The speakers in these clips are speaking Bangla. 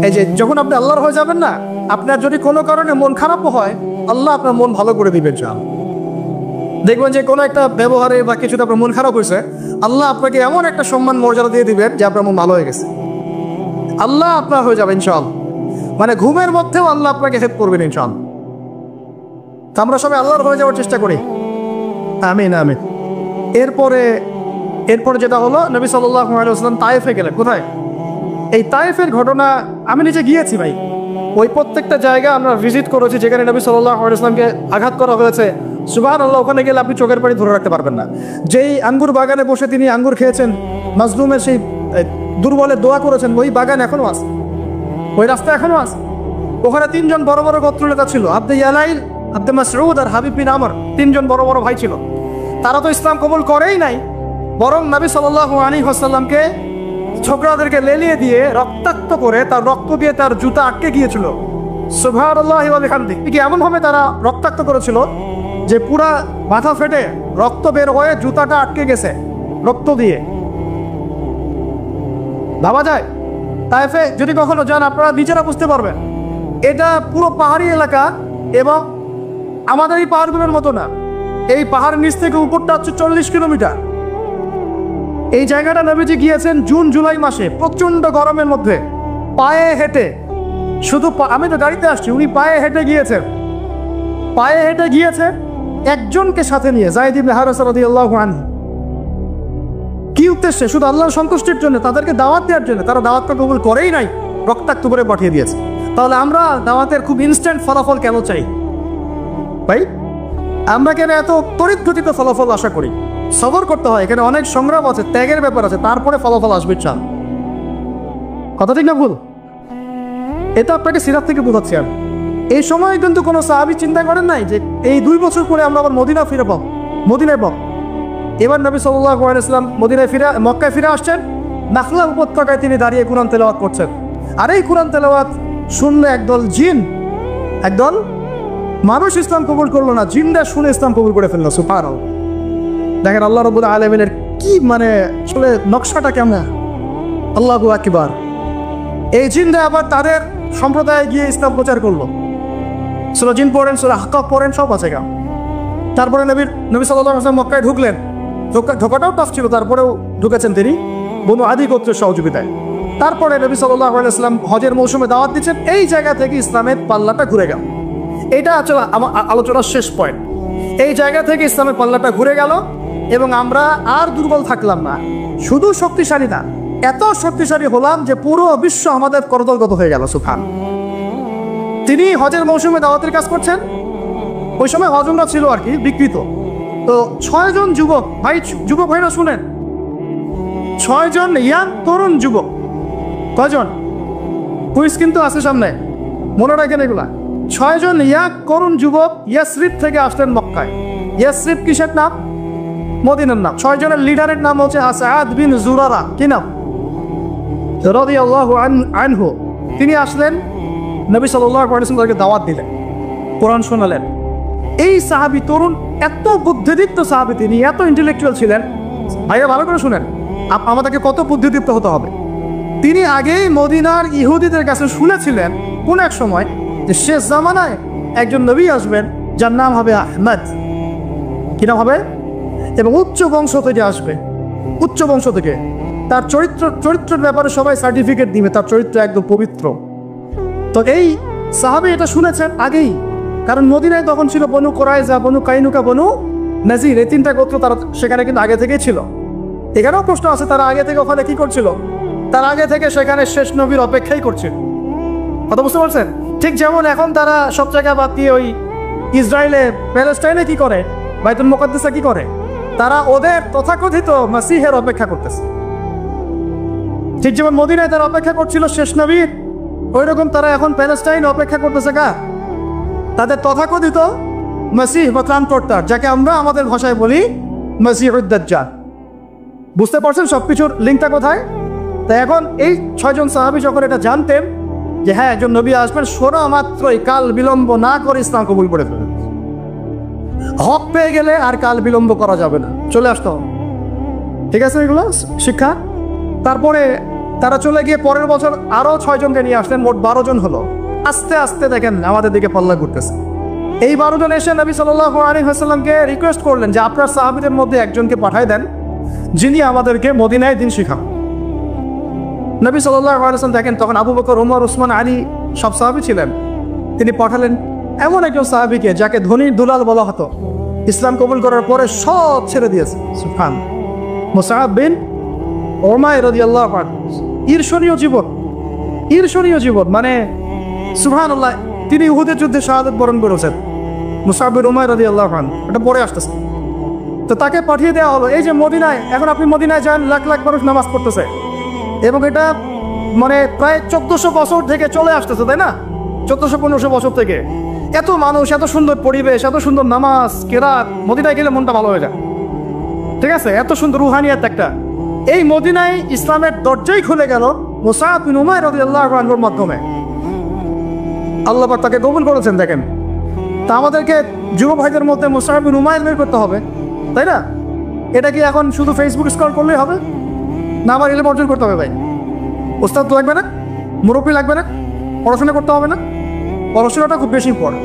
এই যে যখন আপনি আল্লাহর হয়ে যাবেন না, আপনার যদি কোনো কারণে মন খারাপও হয়, আল্লাহ আপনার মন ভালো করে দিবেন। দেখবেন যে কোনো একটা ব্যবহারে বা কিছুতে আপনার মন খারাপ হয়েছে, আল্লাহ আপনাকে এমন একটা সম্মান মর্যাদা দিয়ে দিবেন যে আপনার মন ভালো হয়ে গেছে। আল্লাহ আপনার হয়ে যাবেন ইনশাআল্লাহ। মানে ঘুমের মধ্যেও আল্লাহ আপনাকে হেল্প করবেন ইনশাআল্লাহ। তো আমরা সবাই আল্লাহর হয়ে যাওয়ার চেষ্টা করি। আমিন আমিন। এরপরে যেটা হলো, নবী সাল্লাল্লাহু আলাইহি ওয়াসাল্লাম তায়েফে গেলেন। কোথায়? এই তায়েফের ঘটনা আমি নিজে গিয়েছি ভাই। ওই প্রত্যেকটা জায়গা আমরা ভিজিট করেছি যেখানে নবী সাল্লাল্লাহু আলাইহি ওয়াসাল্লামকে আঘাত করা হয়েছে। সুবহানাল্লাহ, ওখানে গেলে আপনি চোখের পানি ধরে রাখতে পারবেন না। যেই আঙ্গুর বাগানে বসে তিনি আঙ্গুর খেয়েছেন, মাজলুমের সেই দুর্বলের দোয়া করেছেন, ওই বাগান এখনো আছে, ওই রাস্তা এখনো আছে। ওখানে তিনজন বড় বড় গোত্র নেতা ছিল, আব্দে ইয়ালাইল, আব্দে মাসউদ আর হাবিব বিন আমর। তিনজন বড় বড় ভাই ছিল। তারা তো ইসলাম কবুল করেই নাই, বরং নবী সাল্লাল্লাহু আলাইহি ওয়াসাল্লামকে ছোকরাদেরকে লেলিয়ে দিয়ে রক্তাক্ত করে তার রক্ত দিয়ে তার জুতা আটকে গিয়েছিল। সুবহানাল্লাহি ওয়া বিহামদিহি। কি এমন ভাবে তারা রক্তাক্ত করেছিল যে পুরা মাথা ফেটে রক্ত বের হয়ে জুতাটা আটকে গেছে রক্ত দিয়ে। ভাবা যায়? তায়েফে যদি কখনো যান আপনারা নিজেরা বুঝতে পারবেন। এটা পুরো পাহাড়ি এলাকা এবং আমাদের এই পাহাড়গুলোর মতো না। এই পাহাড়ের নিচ থেকে উপরটা হচ্ছে 40 কিলোমিটার। এই জায়গাটা নবীজি গিয়েছেন জুন জুলাই মাসে, প্রচন্ড গরমের মধ্যে, পায়ে হেঁটে। শুধু আমি তো গাড়িতে আসছি, উনি পায়ে হেঁটে গিয়েছে একজনকে সাথে নিয়ে, যায়েদ ইবনে হারেসা রাদিয়াল্লাহু আনহু। কি উদ্দেশ্যে? শুধু আল্লাহর সন্তুষ্টির জন্য, তাদেরকে দাওয়াত দেওয়ার জন্য। তারা দাওয়াতটা কবুল করেই নাই, রক্তাক্ত করে পাঠিয়ে দিয়েছে। তাহলে আমরা দাওয়াতের খুব ইনস্ট্যান্ট ফলাফল কেন চাই ভাই? আমরা কেন এত তড়িৎ গতিতে ফলাফল আশা করি? সবর করতে হয়, এখানে অনেক সংগ্রাম আছে, ত্যাগের ব্যাপার আছে, তারপরে ফলাফল আসবে। চান কথা ঠিক না ভুল? এটা আপনাকে সিরাত থেকে বোঝাচ্ছি আমি। এই সময় কিন্তু কোনো সাহাবী চিন্তা করেন নাই যে এই 2 বছর পরে আমরা আবার মদিনায় পাবো। এবার নবী সাল্লাল্লাহু আলাইহি ওয়াসাল্লাম মক্কায় ফিরে আসছেন। নাখলা উপত্যকায় তিনি দাঁড়িয়ে কুরআন তেলাওয়াত করছেন। আর এই কুরআন তেলাওয়াত শুনলে একদল মানুষ ইসলাম কবুল করলো না, জিনরা শুনে ইসলাম কবুল করে ফেললো। সুবহানাল্লাহ। দেখেন আল্লাহ রাব্বুল আলামিনের কি মানে আসলে নকশাটা কেমন। আল্লাহু আকবার। এই জিনরা আবার তাদের সম্প্রদায়ে গিয়ে ইসলাম প্রচার করলো। সূরা জিন পড়েন, সূরা আহকাফ পড়েন, সব আছে গা। তারপরে নবী সাল্লাল্লাহু আলাইহি ওয়াসাল্লাম মক্কায় ঢুকলেন। ঢোকাটাও টাফ ছিল, তারপরেও ঢুকেছেন তিনি বনু আদি গোত্রের সহযোগিতায়। তারপরে নবী সাল্লাল্লাহু আলাইহি ওয়াসাল্লাম হজের মৌসুমে দাওয়াত দিচ্ছেন। এই জায়গা থেকে ইসলামের পাল্লাটা ঘুরে গেল। এটা আসলে আমার আলোচনার শেষ পয়েন্ট। এই জায়গা থেকে ইসলামের পাল্লাটা ঘুরে গেল এবং আমরা আর দুর্বল থাকলাম না, শুধু শক্তিশালী না, এত শক্তিশালী হলাম যে পুরো বিশ্ব আমাদের করদলগত হয়ে গেল। সুবহান। তিনি হজের মৌসুমে দাওয়াতের কাজ করছেন। ওই সময় হজমরা ছিল আর কি বিকৃত। তো 6 জন যুবক ভাইরা শুনেন, 6 জন ইয়াং তরুণ যুবক। কয়জন? কুইজ কিন্তু আছে সামনে, মনে রাখেন এগুলা। 6 জন ইয়াং তরুণ যুবক ইয়াসরিব থেকে আসলেন মক্কায়। ইয়াসরিব কিসের নাম? মদিনার নাম। 6 জনের লিডারের নাম হচ্ছে আসাদ বিন জুরারা। কি নাম? রাদিয়াল্লাহু আনহু। তিনি আসলেন, নবী সাল্লাল্লাহু আলাইহি ওয়াসাল্লামকে দাওয়াত দিলেন, কোরআন শোনালেন। এই সাহাবী তরুণ, এত বুদ্ধিদীপ্ত সাহাবী, তিনি এত ইন্টেলেকচুয়াল ছিলেন। ভাইয়া ভালো করে শুনেন, আমাদেরকে কত বুদ্ধিদীপ্ত হতে হবে। তিনি আগেই মদিনার ইহুদিদের কাছে শুনেছিলেন কোন এক সময় যে শেষ জামানায় একজন নবী আসবেন যার নাম হবে আহমদ। কি নাম হবে? এবং উচ্চ বংশ থেকে আসবে, উচ্চ বংশ থেকে। তার চরিত্রের ব্যাপারে সবাই সার্টিফিকেট দিবে, তার চরিত্র একদম পবিত্র। তো এই সাহাবী এটা শুনেছেন আগেই, কারণ মদিনায় তখন ছিল বনু কুরাইজা, বনু কাইনুকা, বনু নাজির, এই 3টা গোত্র তারা সেখানে কিন্তু আগে থেকেই ছিল। এখানেও প্রশ্ন আছে, তারা আগে থেকে ওখানে কি করছিল? তার আগে থেকে সেখানে শেষ নবীর অপেক্ষাই করছিল। কথা বুঝতে পারছেন? ঠিক যেমন এখন তারা সব জায়গা বাদ দিয়ে ওই ইসরায়েলে, প্যালেস্টাইনে কি করে, বাইতুল মুকাদ্দাসে কি করে, তারা ওদের তথাকথিত মাসিহের অপেক্ষা করতেছে। ঠিক যেমন মদিনায় তারা অপেক্ষা করছিল শেষ নবীর, ওই রকম তারা এখন প্যালেস্টাইন অপেক্ষা করতেছে তাদের তথাকথিত মাসিহ বা ত্রাণকর্তা, যাকে আমরা আমাদের ভাষায় বলি মাসিহুদ দাজ্জাল। বুঝতে পারছেন সবকিছুর লিঙ্কটা কোথায়? তাই এখন এই 6 জন সাহাবী যখন এটা জানতেন যে হ্যাঁ একজন নবী আসবেন, শোনা মাত্রই কাল বিলম্ব না করে ইসলাম কবুল করে ফেলেন। হক পেয়ে গেলে আর কাল বিলম্ব করা যাবে না, চলে আসতে হবে। ঠিক আছে, এগুলো শিক্ষা। তারপরে তারা চলে গিয়ে পরের বছর আরো 6 জনকে নিয়ে আসলেন, মোট 12 জন হলো। আস্তে আস্তে দেখেন আমাদের দিকে পাল্লা ঘুরতেছে। এই 12 জন এসে নবী সাল্লাল্লাহু আলাইহি ওয়াসাল্লামকে রিকোয়েস্ট করলেন যে আপনার সাহাবীদের মধ্যে একজনকে পাঠায় দেন যিনি আমাদেরকে মদিনায় দিন শিখান। নবী সাল্লাল্লাহু আলাইহি ওয়াসাল্লাম দেখেন তখন আবু বকর, ওমর, ওসমান, আলী সব সাহাবী ছিলেন। তিনি পাঠালেন এমন একজন সাহাবীকে যাকে ধনীর দুলাল বলা হতো, ইসলাম কবুল করার পরে সব ছেড়ে দিয়েছে। সুবহান, মুসআব বিন উমাইর রাদিয়াল্লাহু আনহু। ঈর্ষণীয় জীবন, ঈর্ষণীয় জীবন, মানে সুবহানাল্লাহ। তিনি উহুদের যুদ্ধে শাহাদাত বরণ করেছেন, মুসআব বিন উমাইর রাদিয়াল্লাহু আনহু। এটা পরে আসতেছে। তো তাকে পাঠিয়ে দেওয়া হলো এই যে মদিনায়। এখন আপনি মদিনায় যান, লাখ লাখ মানুষ নামাজ পড়তেছে এবং এটা মানে প্রায় 1400 বছর থেকে চলে আসতেছে, তাই না? 1400-1500 বছর থেকে এত মানুষ, এত সুন্দর পরিবেশ, এত সুন্দর নামাজ কেরাত। মদিনায় গেলে মনটা ভালো হয়ে যায়, ঠিক আছে? এত সুন্দর রুহানিয়াত একটা। এই মদিনায় ইসলামের দরজাই খুলে গেল মুসআব বিন উমাইর রাদিয়াল্লাহু আনহুর মাধ্যমে। আল্লাহ পাক তাকে কবুল করেছেন। দেখেন, তা আমাদেরকে যুব ভাইদের মধ্যে মুসআব বিন উমাইর বের করতে হবে, তাই না? এটা কি এখন শুধু ফেসবুক স্ক্রল করলেই হবে? না, আমার ইলম অর্জন করতে হবে ভাই। ওস্তাদ লাগবে না, মুরব্বী লাগবে না, পড়াশোনা করতে হবে না? পড়াশোনাটা খুব বেশি ইম্পর্টেন্ট।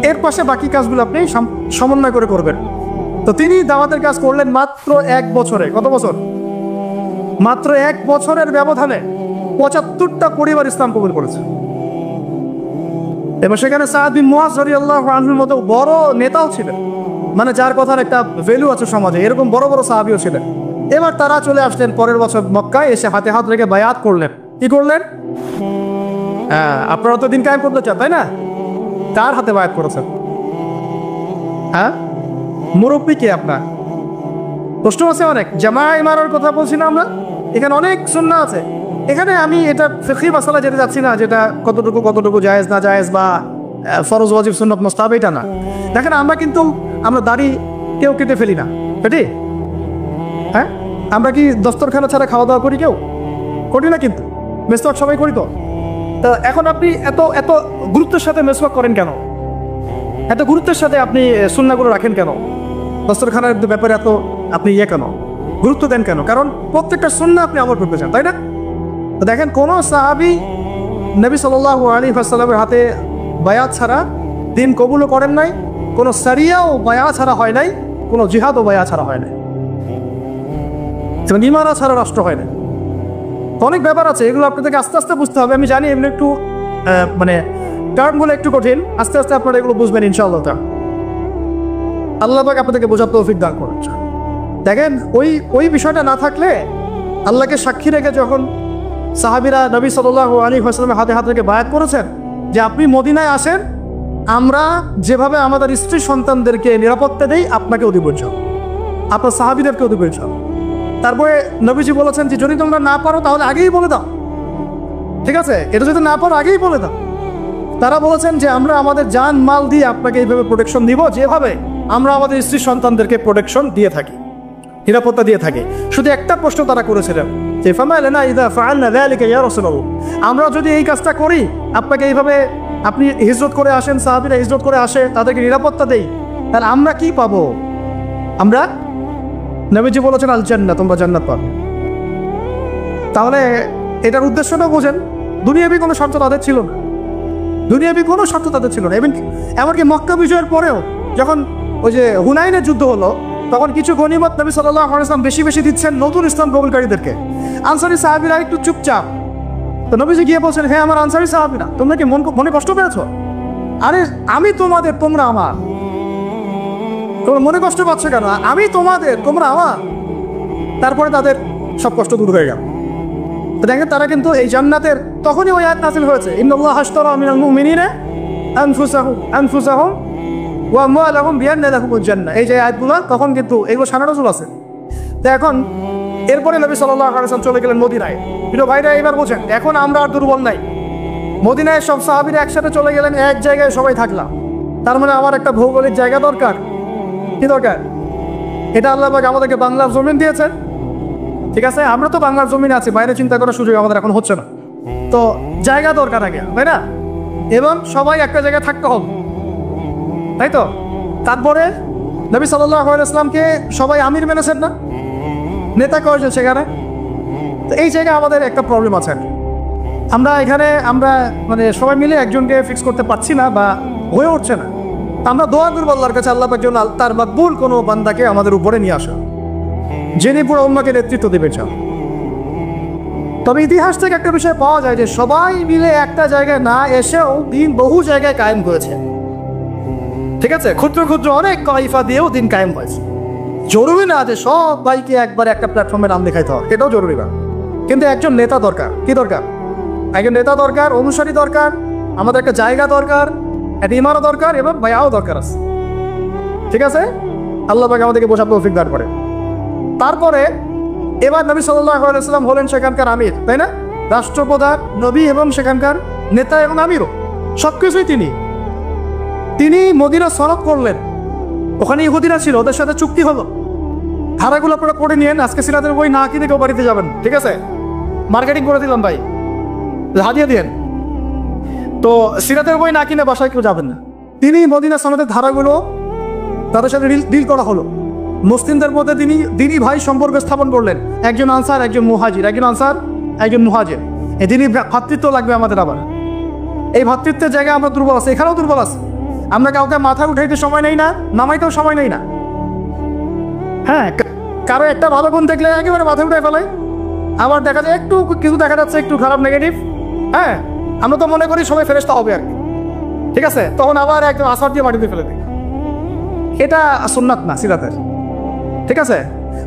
এর পাশে বাকি কাজগুলো আপনি সমন্বয় করে করবেন। তো তিনি দাওয়াতের কাজ করলেন মাত্র 1 বছরে। কত বছর? মাত্র 1 বছরের ব্যবধানে 75টা পরিবার ইসলাম কবুল করেছে। এবং সেখানে সাদ বিন মুআজ রাদিয়াল্লাহু আনহুর মতো বড় নেতাও ছিলেন, মানে যার কথার একটা ভ্যালু আছে সমাজে। এরকম বড় বড় সাহাবীও ছিলেন। এবার তারা চলে আসলেন পরের বছর মক্কায়, এসে হাতে হাত রেখে বায়াত করলেন। কি করলেন? হ্যাঁ, আপনারা তো দিন কায়েম করতে চান, তাই না? তার হাতে বায়াত করেছেন। হ্যাঁ, মুরব্বী কে আপনার? প্রশ্ন আছে অনেক। জামায়ে মারার কথা বলছি না আমরা? এখানে অনেক সুন্নাহ আছে। এখানে আমি এটা ফিকহি মাসালা যেতে যাচ্ছি না, যেটা কতটুকু জায়েজ না জায়েজ বা ফরজ ওয়াজিব সুন্নাত মুস্তাহাব, এটা না। দেখেন, আমরা দাড়ি কেউ কেটে ফেলি না, কেটে? হ্যাঁ, আমরা কি দস্তরখানা ছাড়া খাওয়া দাওয়া করি? কেউ করি না, কিন্তু মেসওয়াক সবাই করি। তো এখন আপনি এত এত গুরুত্বের সাথে মেসওয়াক করেন কেন? এত গুরুত্বের সাথে আপনি সুন্নাহগুলো রাখেন কেন? দস্তরখানার ব্যাপারে এত আপনি কেন গুরুত্ব দেন কেন? কারণ প্রত্যেকটা সুন্নাহ আপনি আমল করতে চান, তাই না? তো দেখেন, কোনো সাহাবী নবী সাল্লাল্লাহু আলাইহি ওয়াসাল্লামের হাতে বায়াত ছাড়া দিন কবুলও করেন নাই, কোনো সারিয়াও বায়াত ছাড়া হয় নাই, কোনো জিহাদও বায়াত ছাড়া হয় নাই, এবং ইমারা ছাড়া রাষ্ট্র হয় না। অনেক ব্যাপার আছে, এগুলো আপনাদেরকে আস্তে আস্তে বুঝতে হবে। আমি জানি এগুলো একটু মানে টার্মগুলো একটু কঠিন, আস্তে আস্তে আপনারা এগুলো বুঝবেন ইনশাআল্লাহ। আল্লাহ পাক আপনাদেরকে বোঝার তৌফিক দান করুন। দেখেন, ওই বিষয়টা না থাকলে, আল্লাহকে সাক্ষী রেখে যখন সাহাবীরা নবী সাল্লাল্লাহু আলাইহি ওয়াসাল্লামের হাতে হাত রেখে বায়াত করেছেন যে আপনি মদিনায় আসেন, আমরা যেভাবে আমাদের স্ত্রী সন্তানদেরকে নিরাপত্তা দেই, আপনাকেও দিব ইনশাআল্লাহ, আপনার সাহাবীদেরকেও দিব ইনশাআল্লাহ। তারপরে নবীজি বলেছেন যে যদি তোমরা না পারো তাহলে আগেই বলে দাও, ঠিক আছে? এটা যদি না পারো আগেই বলে দাও। তারা বলেছেন যে আমরা আমাদের জান মাল দিয়ে আপনাকে এইভাবে প্রোটেকশন দিব, যেভাবে আমরা আমাদের স্ত্রী সন্তানদেরকে প্রোটেকশন দিয়ে থাকি, নিরাপত্তা দিয়ে থাকি। শুধু একটা প্রশ্ন তারা করেছিলেন যে ফামা লানা ইযা ফাআলনা যালিকা ইয়া রাসূলুল্লাহ, আমরা যদি এই কাজটা করি, আপনাকে এইভাবে আপনি হিজরত করে আসেন, সাহাবীরা হিজরত করে আসে, তাদেরকে নিরাপত্তা দেই, তাহলে আমরা কি পাবো? আমরা, নবীজি বলেছেন আল জান্নাহ, তোমরা জান্নাত পাবে। তাহলে এটার উদ্দেশ্যটা বোঝেন। দুনিয়াবি কোনো শর্ত তাদের ছিল না, দুনিয়াবি কোনো শর্ত তাদের ছিল না। এমনকি মক্কা বিজয়ের পরেও যখন ওই যে হুনাইনের যুদ্ধ হলো, তখন কিছু গনিমত নবী সাল্লাল্লাহু আলাইহি ওয়াসাল্লাম বেশি বেশি দিচ্ছেন নতুন ইসলাম কবুলকারীদেরকে। আনসারী সাহাবীরা একটু চুপচাপ। তো নবীজি গিয়ে বলছেন, হ্যাঁ আমার আনসারী সাহাবীরা, তোমরা কি মনে কষ্ট পেয়েছো? আরে আমি তোমাদের, তোমরা আমার। তোমরা মনে কষ্ট পাচ্ছ কেন? আমি তোমাদের, তোমরা আমার। তারপরে তাদের সব কষ্ট দূর হয়ে গেল। তো দেখেন, তারা কিন্তু এই জান্নাতের তখনই ওই আয়াত নাযিল হয়েছে, ইন্নাল্লাহা আশতারা মিনাল মুমিনিনা আনফুসাহুম ওয়া আমওয়ালাহুম বিআন্না লাহুমুল জান্নাহ। এই যে আয়াতগুলো, তখন কিন্তু এগুলো সারা নজুল আছে। তো এখন এরপরে নবী সাল্লাল্লাহু আলাইহি ওয়াসাল্লাম চলে গেলেন মদিনায়। প্রিয় ভাইরা, এবার বোঝেন, এখন আমরা আর দুর্বল নাই। মদিনায় সব সাহাবীরা একসাথে চলে গেলেন, এক জায়গায় সবাই থাকলাম। তার মানে আমার একটা ভৌগোলিক জায়গা দরকার। কি দরকার? এটা আল্লাহ পাক আমাদেরকে বাংলার জমিন দিয়েছেন, ঠিক আছে? আমরা তো বাংলার জমিনে আছি, বাইরে চিন্তা করার সুযোগ আমাদের এখন হচ্ছে না। তো জায়গা দরকার আগে, তাই না? এবং সবাই একটা জায়গায় থাকতে হবে, তাই তো? তারপরে নবী সাল্লাল্লাহু আলাইহি ওয়াসাল্লামকে সবাই আমির মেনেছেন না? নেতা কয়জন সেখানে? তো এই জায়গায় আমাদের একটা প্রবলেম আছে। আমরা এখানে মানে সবাই মিলে একজনকে ফিক্স করতে পারছি না বা হয়ে উঠছে না। আমরা দোয়া করব আল্লাহর কাছে, আল্লাহ পাক যেন তার মাকবুল কোনো বান্দাকে আমাদের উপরে নিয়ে আসে, যিনি পুরো উম্মাহকে নেতৃত্ব দেবে চান। তবে ইতিহাস থেকে একটা বিষয় পাওয়া যায় যে সবাই মিলে একটা জায়গায় না এসেও দিন বহু জায়গায় কায়েম করেছে। ঠিক আছে, ক্ষুদ্র ক্ষুদ্র অনেক কাইফা দিয়েও দিন কায়েম হয়েছে। জরুরি না যে সব ভাইকে একবার একটা প্ল্যাটফর্মে নাম দেখাইতে হবে, এটাও জরুরি না। কিন্তু একজন নেতা দরকার। কি দরকার? একজন নেতা দরকার, অনুসারী দরকার, আমাদের একটা জায়গা দরকার, একটা ইমারত দরকার এবং ভাইয়াও দরকার আছে। ঠিক আছে, আল্লাহ পাক আমাদেরকে বোঝার তৌফিক দান করে। তারপরে এবার নবী সাল্লাল্লাহু আলাইহি ওয়াসাল্লাম হলেন সেখানকার আমির, তাই না? রাষ্ট্রপ্রধান, নবী এবং সেখানকার নেতা এবং আমিরও, সবকিছুই তিনি মদিনা সনদ করলেন। ওখানে ইহুদিরা ছিল, ওদের সাথে চুক্তি হলো, ধারাগুলো আপনারা পড়ে নিয়েন। আজকে সিরাতের বই না কিনে কেউ বাড়িতে যাবেন, ঠিক আছে? মার্কেটিং করে দিলাম ভাই, হাদিয়া দিয়েন। তো সিরাতের বই না কিনে বাসায় কেউ যাবেন না। তিনি মদিনা সনদের ধারাগুলো তাদের সাথে ডিল করা হলো। মুসলিমদের মধ্যে তিনি দিনই ভাই সম্পর্ক স্থাপন করলেন, একজন আনসার একজন মুহাজির, একজন আনসার একজন মুহাজির। এই দিনই ভাতৃত্ব লাগবে আমাদের। আবার এই ভাতৃত্বের জায়গায় আমরা দুর্বল আছি, এখানেও দুর্বল আছে। আমরা কাউকে মাথা উঠাইতে সময় নেই না, নামাইতেও সময় নেই না। হ্যাঁ, কারো একটা ভালো গুণ দেখলে একেবারে মাথা উঠাই ফেলে, আবার দেখা যায় একটু কিছু দেখা যাচ্ছে একটু খারাপ নেগেটিভ, হ্যাঁ, আমরা তো মনে করি সবাই ফেরেশতা হবে আর কি, ঠিক আছে? তখন আবার একদম আসার দিয়ে মাটিতে ফেলে দিই। এটা সুন্নাত না সিরাতের, ঠিক আছে?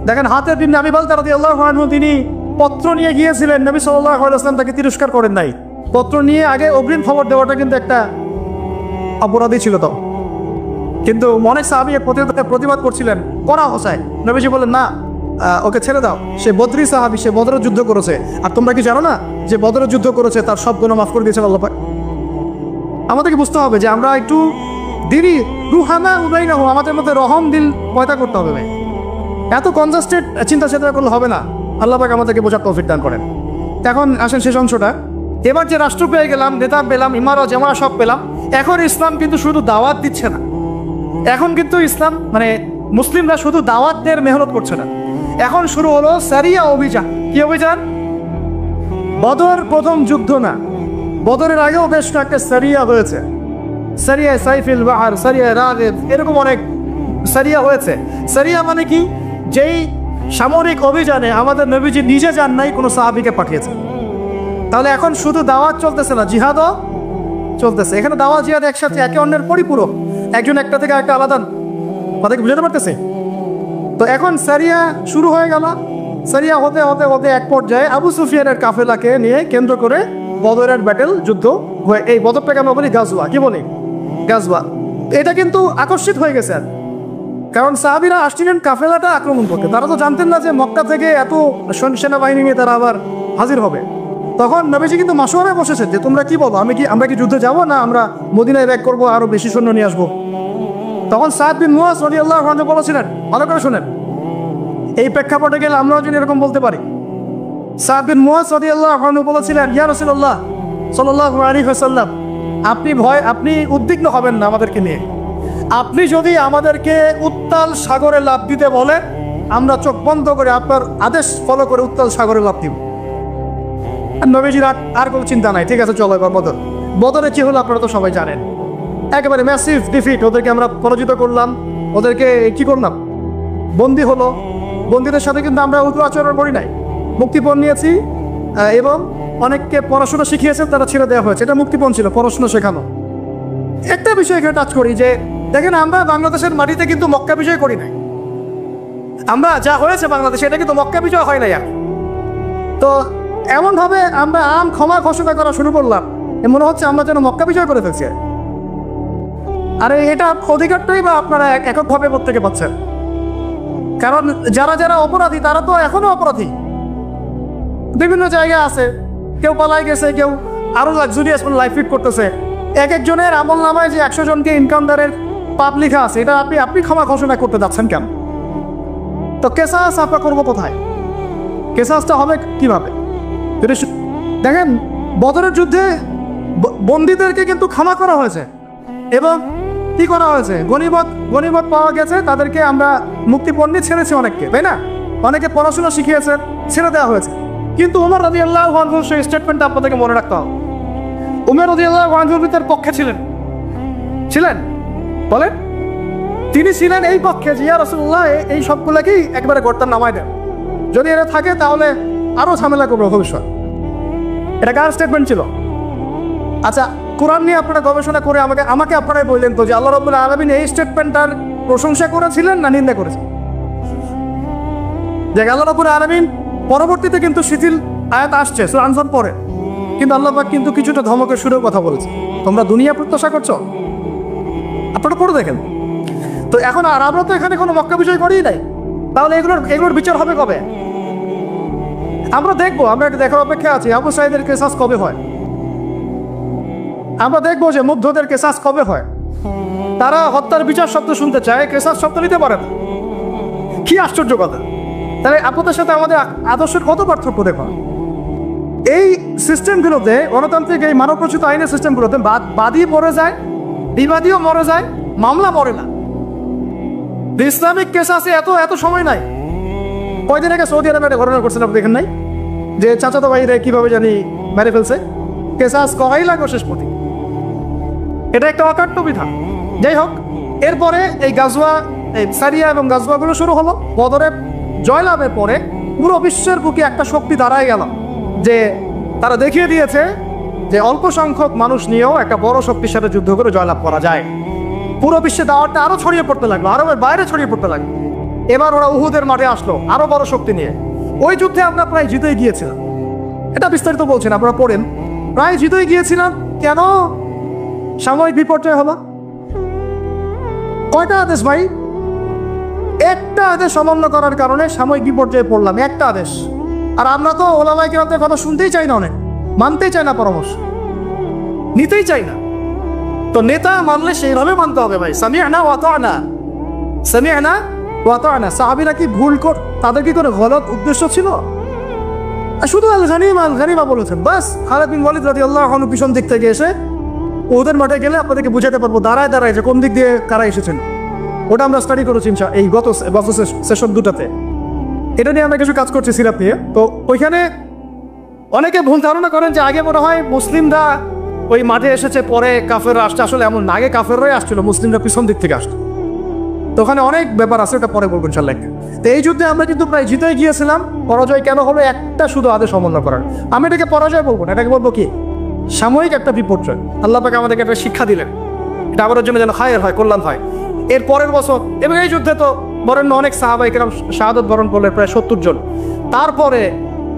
দেখেন হাতের বিন আবি বালতা রাদিয়াল্লাহু আনহু, তিনি পত্র নিয়ে গিয়েছিলেন, নবী সাল্লাল্লাহু আলাইহি ওয়াসাল্লাম তাকে তিরস্কার করেন নাই। পত্র নিয়ে আগে অগ্রিম খবর দেওয়াটা কিন্তু একটা অপরাধী ছিল তো। কিন্তু অনেক সাহাবী প্রতিবাদ করছিলেন, করা হোসায়। নবীজি বলেন না, ওকে ছেড়ে দাও, সে বদরি সাহাবী, সে বদরের যুদ্ধ করেছে। আর তোমরা কি জানো না যে বদরের যুদ্ধ করেছে তার সব গুনাহ মাফ করে দিয়েছেন আল্লাহ পাক? আমাদেরকে বুঝতে হবে যে আমরা একটু দিনই রুহানা উদাই না, আমাদের মধ্যে রহম দিল পয়দা করতে হবে ভাই। এত কনজাস্টেড চিন্তা চেতনা করলে হবে না। আল্লাহ পাক আমাদেরকে বোঝার তৌফিক দান করেন। এখন আসেন শেষ অংশটা। এবার যে রাষ্ট্র পেয়ে গেলাম, নেতা পেলাম, ইমারত জামাত সব পেলাম, এখন ইসলাম কিন্তু শুধু দাওয়াত দিচ্ছে না। এখন কিন্তু ইসলাম মানে মুসলিমরা শুধু দাওয়াতের মেহনত করছে না, এখন শুরু হলো সারিয়া অভিযান। কি অভিযান? বদর প্রথম যুদ্ধ না, বদরের আগেও বেশ একটা সারিয়া হয়েছে। সারিয়া সাইফিল বাহার, সারিয়া রাগেব, এরকম অনেক সারিয়া হয়েছে। সারিয়া মানে কি? যেই সামরিক অভিযানে আমাদের নবীজি নিজে যান নাই, কোনো সাহাবীকে পাঠিয়েছে। তাহলে এখন শুধু দাওয়াত চলতেছে না, জিহাদও চলতেছে। এখানে দাওয়াত জিহাদ একসাথে, একে অন্যের পরিপূরক, একজন একটা থেকে একটা আলাদা। কথাকে বুঝাতে পারতেছে? তো এখন সারিয়া শুরু হয়ে গেল। সারিয়া হতে হতে হতে এক পর্যায়ে আবু সুফিয়ানের কাফেলাকে নিয়ে কেন্দ্র করে বদরের ব্যাটেল যুদ্ধ হয়ে, এই বদরটাকে আমরা বলি গাজওয়া। কি বলি? গাজওয়া। এটা কিন্তু আকস্মিক হয়ে গেছে, কারণ সাহাবীরা আসছিলেন কাফেলাটা আক্রমণ করতে। তারা তো জানতেন না যে মক্কা থেকে এত সেনাবাহিনী নিয়ে তারা আবার হাজির হবে। তখন নবীজি কিন্তু মাশওয়ারায় বসেছেন যে তোমরা কি বলো, আমরা কি যুদ্ধে যাব, না আমরা মদিনায় ব্যাক করবো, আরো বেশি সৈন্য নিয়ে আসবো? তখন সাদ বিন মুয়াজ রাদিয়াল্লাহু আনহু বলেছিলেন, ভালো করে শোনেন, এই প্রেক্ষাপটে গেলে আমরাও যেন এরকম বলতে পারি। সাদ বিন মুয়াজ রাদিয়াল্লাহু আনহু বলেছিলেন, ইয়া রাসূলুল্লাহ সাল্লাল্লাহু আলাইহি ওয়াসাল্লাম, আপনি উদ্বিগ্ন হবেন না আমাদেরকে নিয়ে। আপনি যদি আমাদেরকে উত্তাল সাগরে লাফ দিতে বলেন, আমরা চোখ বন্ধ করে আপনার আদেশ ফলো করে উত্তাল সাগরে লাফ দিব। আর নবীজির আর কোনো চিন্তা নাই, ঠিক আছে চলো এবার বদরে কি হলো আপনারা তো সবাই জানেন। একেবারে ম্যাসিভ ডিফিট, ওদেরকে আমরা পরাজিত করলাম, ওদেরকে কি করলাম, বন্দী হলো। বন্দীদের সাথে কিন্তু আমরা উদ্র আচরণ করি নাই, মুক্তিপণ নিয়েছি এবং অনেককে পড়াশোনা শিখিয়েছেন, তারা ছেড়ে দেওয়া হয়েছে। এটা মুক্তিপণ ছিল, পড়াশোনা শেখানো। একটা বিষয় এখানে টাচ করি যে দেখেন, আমরা বাংলাদেশের মাটিতে কিন্তু মক্কা বিজয় করি নাই। আমরা যা হয়েছে বাংলাদেশে, এটা কিন্তু মক্কা বিজয় হয় নাই। তো এমনভাবে আমরা ক্ষমা ঘোষণা করা শুরু করলাম, মনে হচ্ছে আমরা যেন মক্কা বিজয় করে ফেলছি। আরে এটা অধিকারটাই বা আপনারা এককভাবে প্রত্যেকে পাচ্ছেন, কারণ যারা যারা অপরাধী তারা তো এখনো অপরাধী, বিভিন্ন জায়গায় আছে। কেউ পালাই গেছে, কেউ আরো লাক্সুরিয়াস লাইফ লিড করতেছে। এক একজনের আমল নামায় যে 100 জনকে ইনকামদারের পাপ লেখা আছে, এটা আপনি ক্ষমা ঘোষণা করতে যাচ্ছেন কেন? তো কেসাস আমরা করবো কোথায়? কেসাসটা হবে কিভাবে? দেখেন, বদরের যুদ্ধে বন্দীদেরকে কিন্তু ক্ষমা করা হয়েছে এবং কি করা হয়েছে, গনিমত পাওয়া গেছে, তাদেরকে আমরা মুক্তিপণ ছেড়েছি অনেককে, তাই না? অনেকে পড়াশোনা শিখিয়েছেন, ছেড়ে দেওয়া হয়েছে। কিন্তু উমর রাদিয়াল্লাহু আনহু সেই স্টেটমেন্টটা আপনাদেরকে মনে রাখতে হবে। উমর রাদিয়াল্লাহু আনহু তার পক্ষে ছিলেন বলেন, তিনি ছিলেন এই পক্ষে যে ইয়া রাসূলুল্লাহ এই সবগুলোকেই একবারে গর্তার নামায় দেন, যদি এরা থাকে তাহলে আরো ঝামেলা করবে ভবিষ্যৎ। এটা কার স্টেটমেন্ট ছিল? আচ্ছা, কোরআন নিয়ে আপনারা গবেষণা করে আমাকে আপনারাই বললেন তো যে আল্লাহ রাব্বুল আলামিন এই স্টেটমেন্টটার প্রশংসা করেছিলেন না নিন্দা করেছিলেন? যে আল্লাহ রাব্বুল আলামিন পরবর্তীতে কিন্তু শিথিল আয়াত আসছে সূরা আনফাল পরে, কিন্তু আল্লাহ পাক কিন্তু কিছুটা ধমকের সুরেও কথা বলেছে, তোমরা দুনিয়া প্রত্যাশা করছো, আপনারা পড়ে দেখেন। তো এখন আর আমরা তো এখানে কোনো মক্কা বিষয় করেই নাই, তাহলে এগুলোর বিচার হবে কবে? আমরা দেখবো, আমরা একটা দেখার অপেক্ষা আছি আবু সাঈদের কেসাস কবে হয়, আমরা দেখবো যে মুগ্ধদের কেসাস কবে হয়। তারা হত্যার বিচার শব্দ শুনতে চায়, কেসাস শব্দ নিতে পারে না। কি আশ্চর্য কথা! তাহলে আপনাদের সাথে আমাদের আদর্শের কত পার্থক্য দেখুন। এই সিস্টেমগুলোতে, গণতান্ত্রিক এই মানবরচিত আইনের সিস্টেমগুলোতে বাদী মরে যায়, বিবাদীও মরে যায়, মামলা মরে না। ইসলামিক কেসাসে এত সময় নাই। কয়দিন আগে সৌদি আরবে একটা ঘটনা করছেন, আপনি দেখেন নাই যে চাচাতো ভাইরে কিভাবে জানি মেরে ফেলছে, কেসাস করাই লাগবে শেষ পথে। এটা একটা অকাট্য বিধান। যাই হোক, এরপরে এই গাজওয়া, এই সারিয়া এবং গাজওয়াগুলো শুরু হলো। বদরে জয়লাভের পরে পুরো বিশ্বের বুকে একটা শক্তি দাঁড়ায় গেল, যে তারা দেখিয়ে দিয়েছে যে অল্প সংখ্যক মানুষ নিয়েও একটা বড় শক্তির সাথে যুদ্ধ করে জয়লাভ করা যায়। পুরো বিশ্বে দাওয়াতটা আরো ছড়িয়ে পড়তে লাগলো, আরবের বাইরে ছড়িয়ে পড়তে লাগলো। এবার ওরা উহুদের মাঠে আসলো আরো বড় শক্তি নিয়ে। ওই যুদ্ধে আমরা প্রায় জিতেই গিয়েছিলাম, এটা বিস্তারিত বলছেন, আপনারা পড়েন। প্রায় জিতেই গিয়েছিলাম, কেন? সাময়িক বিপর্যয় হলো। কয়টা আদেশ ভাই? একটা আদেশ অমান্য করার কারণে সাময়িক বিপর্যয়ে পড়লাম, একটা আদেশ। আর আমরা তো ওলামায়ে কেরামদের কথা শুনতেই চাই না, অনেক মানতেই চাই না, পরামর্শ নিতেই চাই না। তো নেতা মানলে সেইভাবে মানতে হবে ভাই। সামি'না ওয়া আতা'না, সামি'না ওয়া আতা'না। সাহাবীরা কি ভুল তাদের কি কোনো গলত উদ্দেশ্য ছিল? শুধু আল গানিমা বলেছেন বাস। খালিদ বিন ওয়ালিদ রাদিয়াল্লাহু আনহু পিছন দিক থেকে এসে ওদের মাঠে গেলে আপনাদেরকে বুঝাতে পারবো দাঁড়ায় যে কোন দিক দিয়ে কারা এসেছেন। ওটা আমরা স্টাডি করেছি এই গত সেশন দুটাতে, এটা নিয়ে আমরা কিছু কাজ করছি সিরাত নিয়ে। তো ওইখানে অনেকে ভুল ধারণা করেন যে আগে মনে হয় মুসলিমরা ওই মাঠে এসেছে, পরে কাফেররা আসছে। আসলে এমন না, আগে কাফেররাই আসছিল, মুসলিমরা পিছন দিক থেকে আসতো। তো ওখানে অনেক ব্যাপার আছে, ওটা পরে বলবো ইনশাআল্লাহ। তো এই যুদ্ধে আমরা কিন্তু প্রায় জিতেই গিয়েছিলাম। পরাজয় কেন হলো? একটা শুধু আদেশ অমান্য করার। আমি এটাকে পরাজয় বলবো না, এটাকে বলবো কি সাময়িক একটা বিপর্যয়। আল্লাহ পাক আমাদেরকে একটা শিক্ষা দিলেন, এটা আমাদের জন্য যেন খায়ের হয়, কল্যাণ হয়। এর পরের বছর এবং এই যুদ্ধে তো বরেণ্য অনেক সাহাবায়ে কেরাম শাহাদত বরণ করলেন, প্রায় 70 জন। তারপরে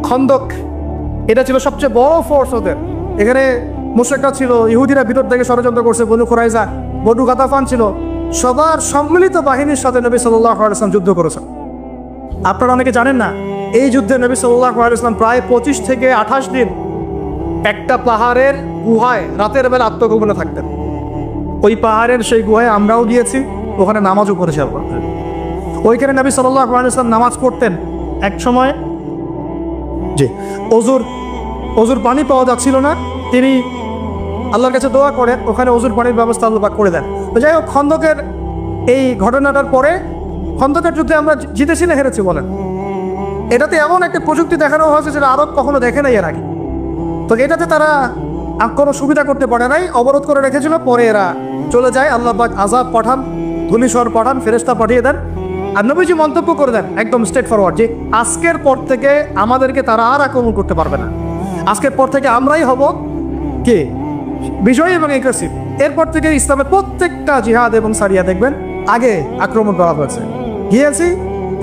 খন্দক, এটা ছিল সবচেয়ে বড় ফোর্স ওদের। এখানে মুশরিকরা ছিল, ইহুদিরা ভিতর থেকে ষড়যন্ত্র করছে, বনু কুরাইজা, বনু গাতাফান ছিল। সবার সম্মিলিত বাহিনীর সাথে নবী সাল্লাল্লাহু আলাইহি ওয়াসাল্লাম যুদ্ধ করেছেন। আপনারা অনেকে জানেন না, এই যুদ্ধে নবী সাল্লাল্লাহু আলাইহি ওয়াসাল্লাম প্রায় 25 থেকে 28 দিন একটা পাহাড়ের গুহায় রাতের বেলা আত্মগোপনে থাকতেন। ওই পাহাড়ের সেই গুহায় আমরাও গিয়েছি, ওখানে নামাজও পড়েছি। ওইখানে নবী সাল্লাল্লাহু আলাইহি ওয়াসাল্লাম নামাজ পড়তেন। এক সময় জি অজুর পানি পাওয়া যাচ্ছিল না, তিনি আল্লাহর কাছে দোয়া করেন, ওখানে অজুর পানির ব্যবস্থা আল্লাহ পাক করে দেন। তো যাই হোক, খন্দকের এই ঘটনাটার পরে খন্দকের যুদ্ধে আমরা জিতেছি না হেরেছি বলেন? এটাতে এমন একটা প্রযুক্তি দেখানো হয়েছে যেটা আরব কখনো দেখে নাই এর আগে। তো এটাতে তারা কোনো সুবিধা করতে পারে নাই, অবরোধ করে রেখেছিল। পরে এরা চলে যায়, আল্লাহ পাক আযাব পাঠান, ধূলিঝড় পাঠান, ফেরেশতা পাঠিয়ে দেন। আর নবীজি মন্তব্য করে দেন একদম স্ট্রেট ফরওয়ার্ড যে আজকের পর থেকে আমাদেরকে তারা আর আক্রমণ করতে পারবে না। আজকের পর থেকে আমরাই হব কি বিজয়ী এবং এগ্রেসিভ। এরপর থেকে ইসলামের প্রত্যেকটা জিহাদ এবং সারিয়া দেখবেন আগে আক্রমণ করা হয়েছে। গিয়েছি,